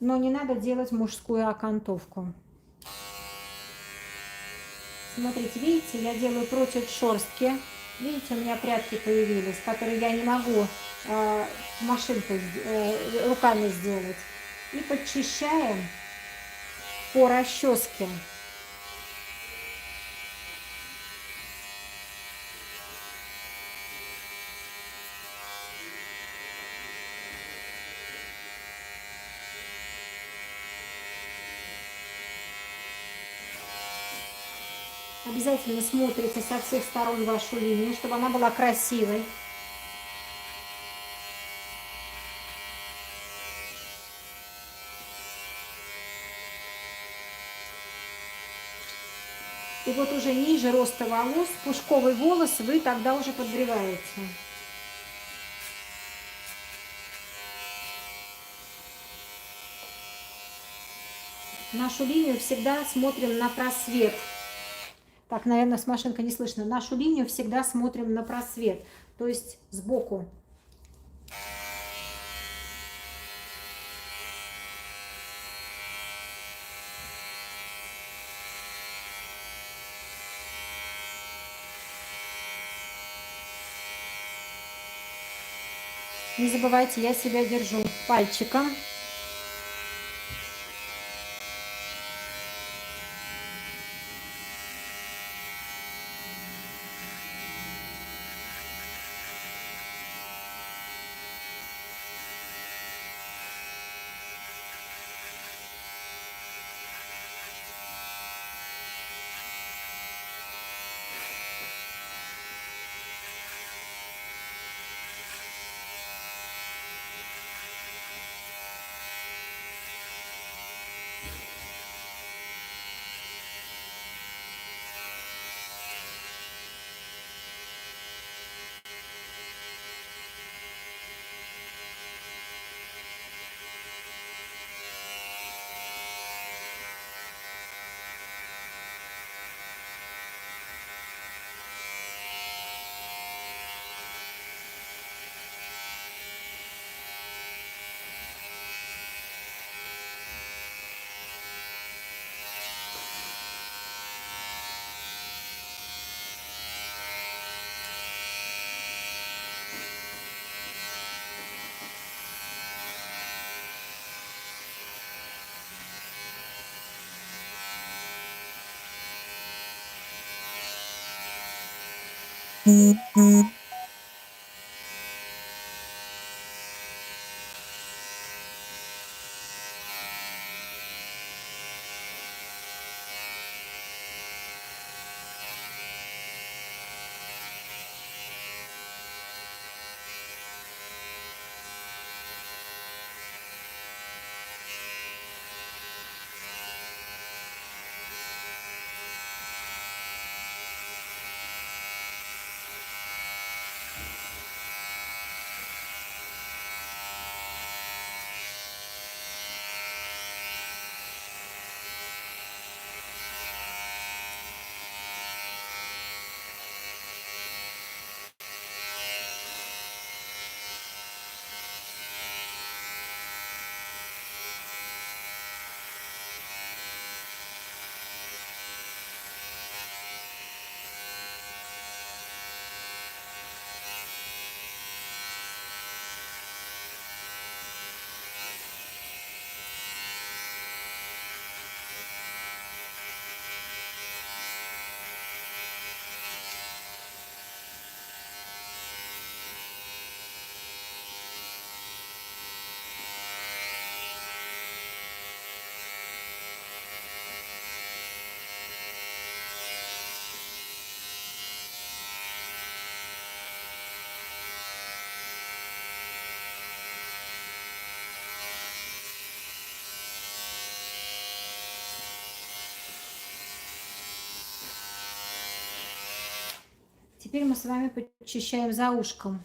S1: Но не надо делать мужскую окантовку. Смотрите, видите, я делаю против шерстки. Видите, у меня прядки появились, которые я не могу машинкой, руками сделать. И подчищаем по расческе. Обязательно смотрите со всех сторон вашу линию, чтобы она была красивой. И вот уже ниже роста волос, пушковый волос вы тогда уже подбриваете. Нашу линию всегда смотрим на просвет. Так, наверное, с машинкой не слышно. Нашу линию всегда смотрим на просвет, то есть сбоку. Не забывайте, я себя держу пальчиком. Теперь мы с вами подчищаем за ушком.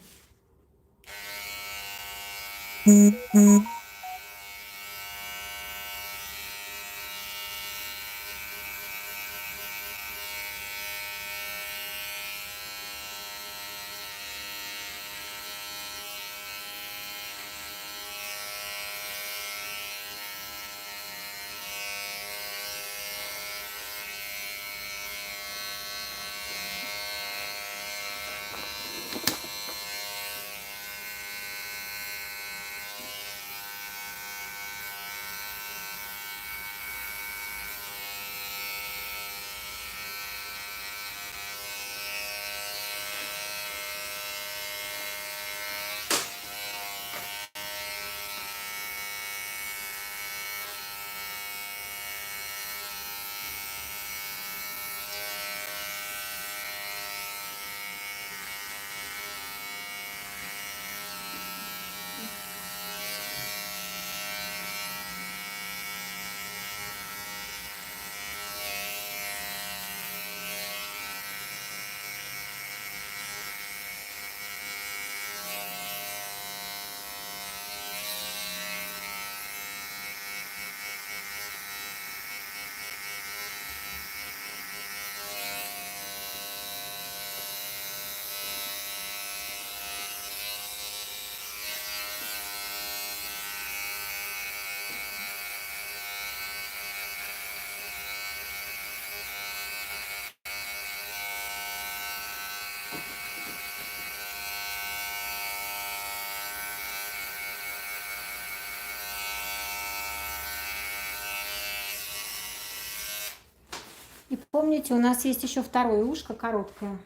S1: И помните, у нас есть еще второе ушко короткое.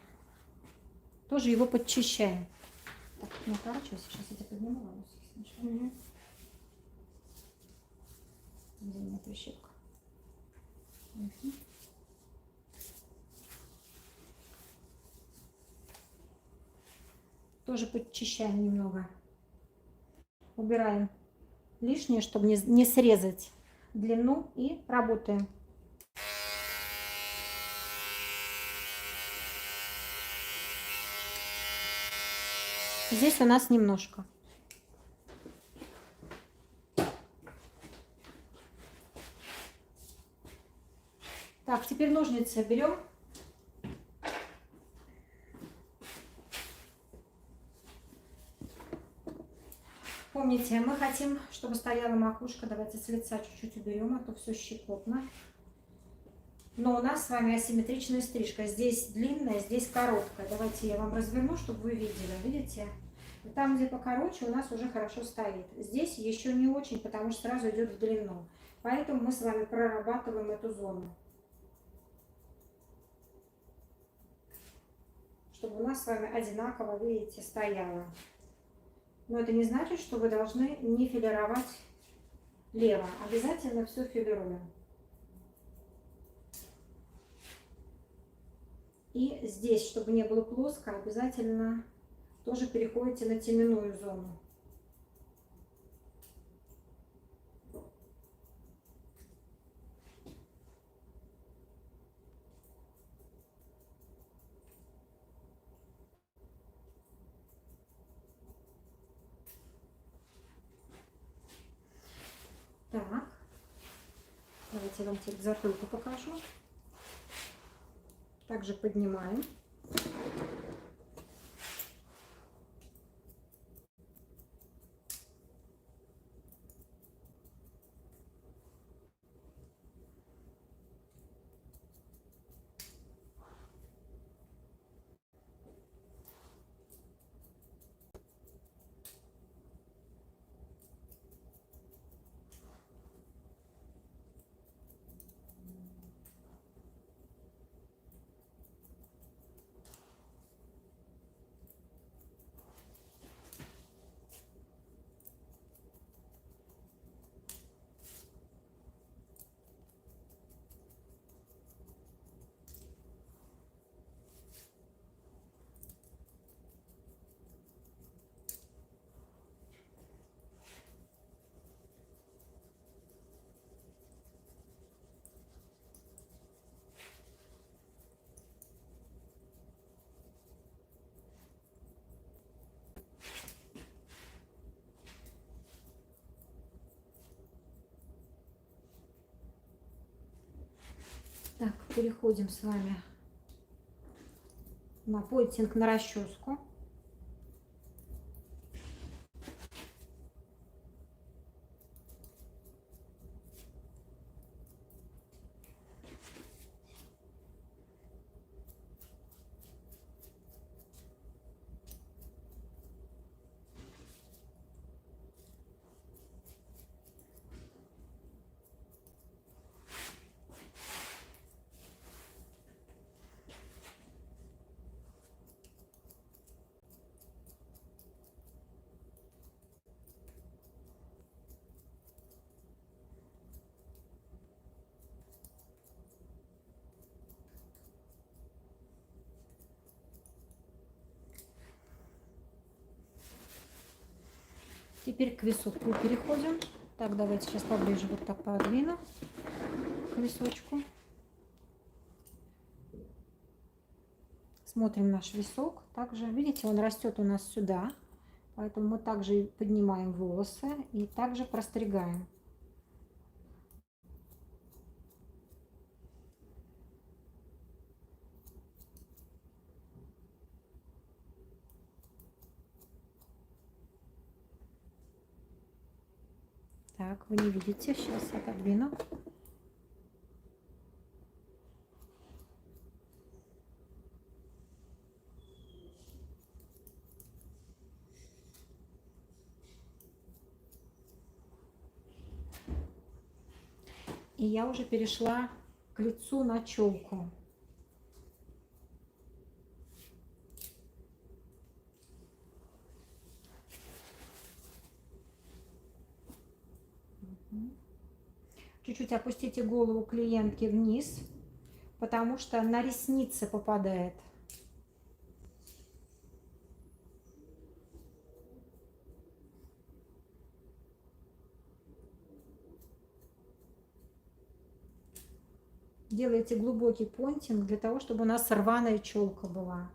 S1: Тоже его подчищаем. Так, не укорачивайся, сейчас я тебя подниму. Угу. Где у меня прищепка? Угу. Тоже подчищаем немного. Убираем лишнее, чтобы не срезать длину, и работаем. Здесь у нас немножко. Так, теперь ножницы берем. Помните, мы хотим, чтобы стояла макушка. Давайте с лица чуть-чуть уберем, а то все щекотно. Но у нас с вами асимметричная стрижка. Здесь длинная, здесь короткая. Давайте я вам разверну, чтобы вы видели. Видите? И там, где покороче, у нас уже хорошо стоит. Здесь еще не очень, потому что сразу идет в длину. Поэтому мы с вами прорабатываем эту зону. чтобы у нас с вами одинаково, видите, стояло. Но это не значит, что вы должны не филировать лево. Обязательно все филируем. И здесь, чтобы не было плоско, обязательно тоже переходите на теменную зону. Так, давайте я вам теперь затылку покажу. Также поднимаем. Так, переходим с вами на поинтинг на расческу. Теперь к височку переходим. Так, давайте сейчас поближе вот так подвину к височку. Смотрим наш висок. Также, видите, он растет у нас сюда. Поэтому мы также поднимаем волосы и также простригаем. Так, вы не видите, сейчас отодвину. И я уже перешла к лицу на челку. Чуть-чуть опустите голову клиентки вниз, потому что на ресницы попадает. Делайте глубокий понтинг для того, чтобы у нас рваная челка была.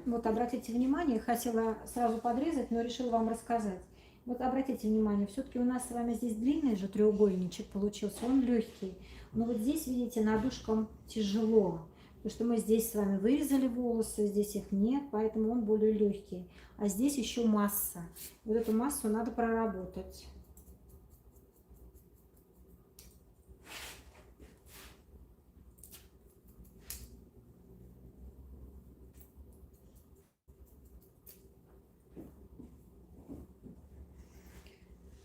S1: Вот обратите внимание, хотела сразу подрезать, но решила вам рассказать. Вот обратите внимание, все-таки у нас с вами здесь длинный же треугольничек получился, он легкий. Но вот здесь, видите, над ушком тяжело. Потому что мы здесь с вами вырезали волосы, здесь их нет, поэтому он более легкий. А здесь еще масса. Вот эту массу надо проработать.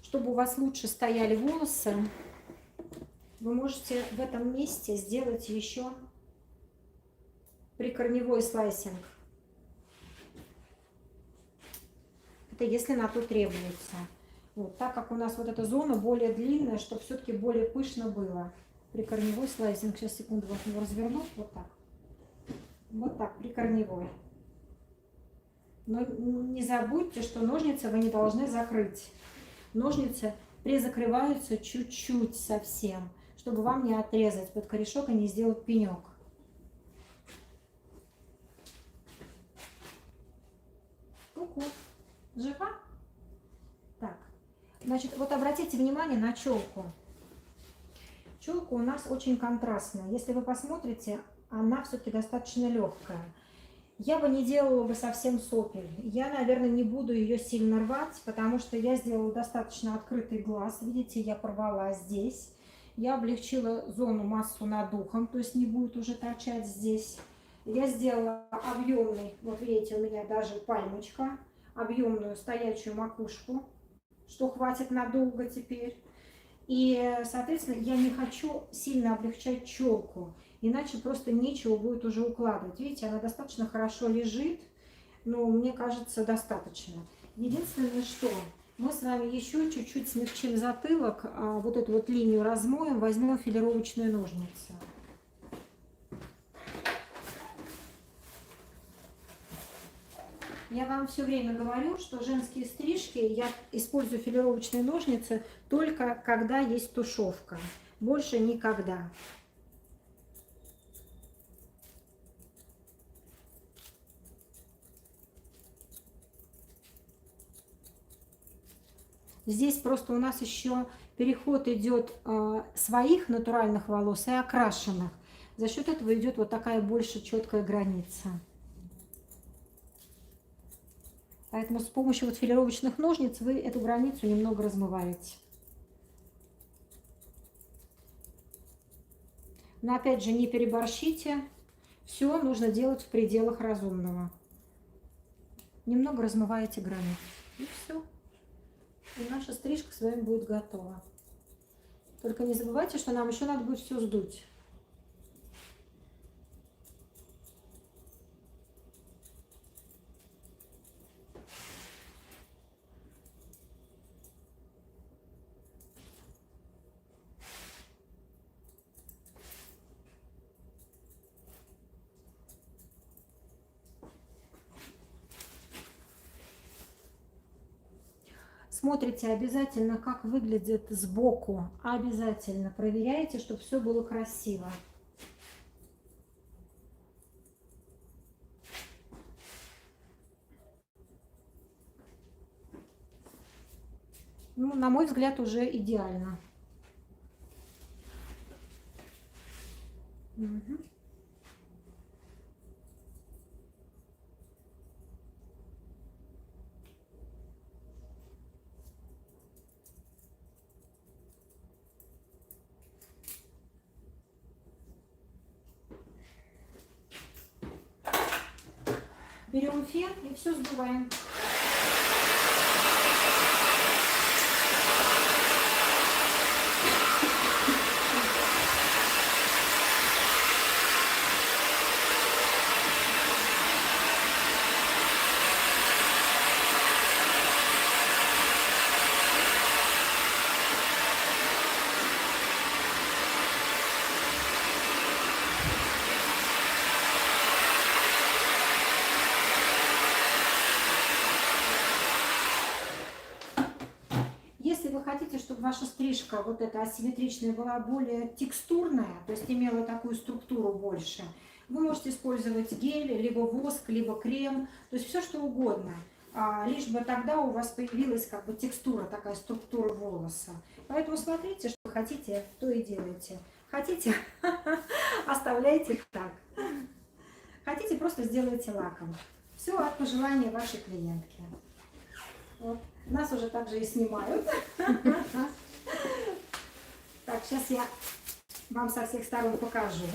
S1: Чтобы у вас лучше стояли волосы, вы можете в этом месте сделать еще прикорневой слайсинг. Это если на то требуется. Вот, так как у нас вот эта зона более длинная, чтобы все-таки более пышно было. Прикорневой слайсинг. Сейчас, секунду, вот его разверну. Вот так. Вот так, прикорневой. Но не забудьте, что ножницы вы не должны закрыть. Ножницы призакрываются чуть-чуть совсем, чтобы вам не отрезать под корешок и не сделать пенек. Ку-ку. Жива? Так. Значит, вот обратите внимание на челку. Челка у нас очень контрастная. Если вы посмотрите, она все-таки достаточно легкая. Я бы не делала бы совсем сопель. Я, наверное, не буду ее сильно рвать, потому что я сделала достаточно открытый глаз. Видите, я порвала здесь. Я облегчила зону массу над ухом, то есть не будет уже торчать здесь. Я сделала объемный, вот видите, у меня даже пальмочка, объемную стоячую макушку, что хватит надолго теперь. И, соответственно, я не хочу сильно облегчать челку. Иначе просто нечего будет уже укладывать. Видите, она достаточно хорошо лежит, но мне кажется, достаточно. Единственное, что мы с вами еще чуть-чуть смягчим затылок, вот эту вот линию размоем, возьмем филировочные ножницы. Я вам все время говорю, что женские стрижки я использую филировочные ножницы только когда есть тушевка. Больше никогда. Здесь просто у нас еще переход идет своих натуральных волос и окрашенных. За счет этого идет вот такая больше четкая граница. Поэтому с помощью вот филировочных ножниц вы эту границу немного размываете. Но опять же, не переборщите. Все нужно делать в пределах разумного. Немного размываете границу. И все. И наша стрижка с вами будет готова. Только не забывайте, что нам еще надо будет все сдуть. Смотрите обязательно, как выглядит сбоку. Обязательно проверяйте, чтобы все было красиво. Ну, на мой взгляд, уже идеально. Угу. Берем фен и все сдуваем. Хотите, чтобы ваша стрижка вот эта асимметричная была более текстурная, то есть имела такую структуру больше, Вы можете использовать гель, либо воск, либо крем, то есть все что угодно. Лишь бы тогда у вас появилась как бы текстура, такая структура волоса. Поэтому смотрите, что хотите, то и делайте. Хотите, оставляйте так. Хотите, просто сделайте лаком. Все от пожелания вашей клиентки. Вот. Нас уже также и снимают. Так, сейчас я вам со всех сторон покажу.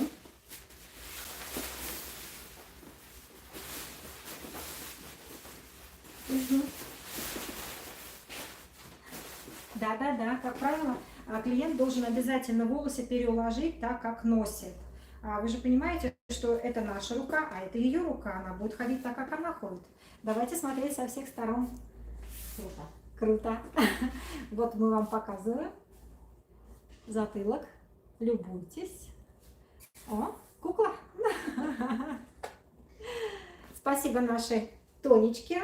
S1: Да, как правило, клиент должен обязательно волосы переуложить так, как носит. Вы же понимаете, что это наша рука, а это ее рука, она будет ходить так, как она ходит. Давайте смотреть со всех сторон. Круто. Круто. Вот мы вам показываем затылок. Любуйтесь. О, кукла. Спасибо нашей Тонечке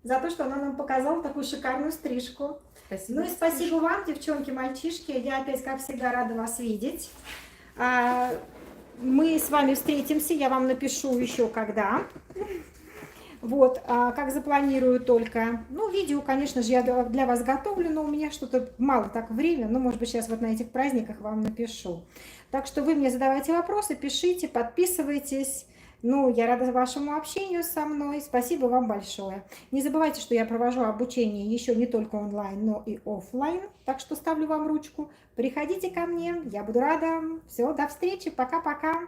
S1: за то, что она нам показала такую шикарную стрижку.
S3: Спасибо.
S1: Ну и спасибо вам, девчонки, мальчишки. Я опять, как всегда, рада вас видеть. Мы с вами встретимся, я вам напишу еще когда. Вот, как запланирую только. Ну, видео, конечно же, я для вас готовлю, но у меня что-то мало так времени. Ну, может быть, сейчас вот на этих праздниках вам напишу. Так что вы мне задавайте вопросы, пишите, подписывайтесь. Ну, я рада вашему общению со мной. Спасибо вам большое. Не забывайте, что я провожу обучение еще не только онлайн, но и офлайн. Так что ставлю вам ручку. Приходите ко мне, я буду рада. Все, до встречи, пока-пока.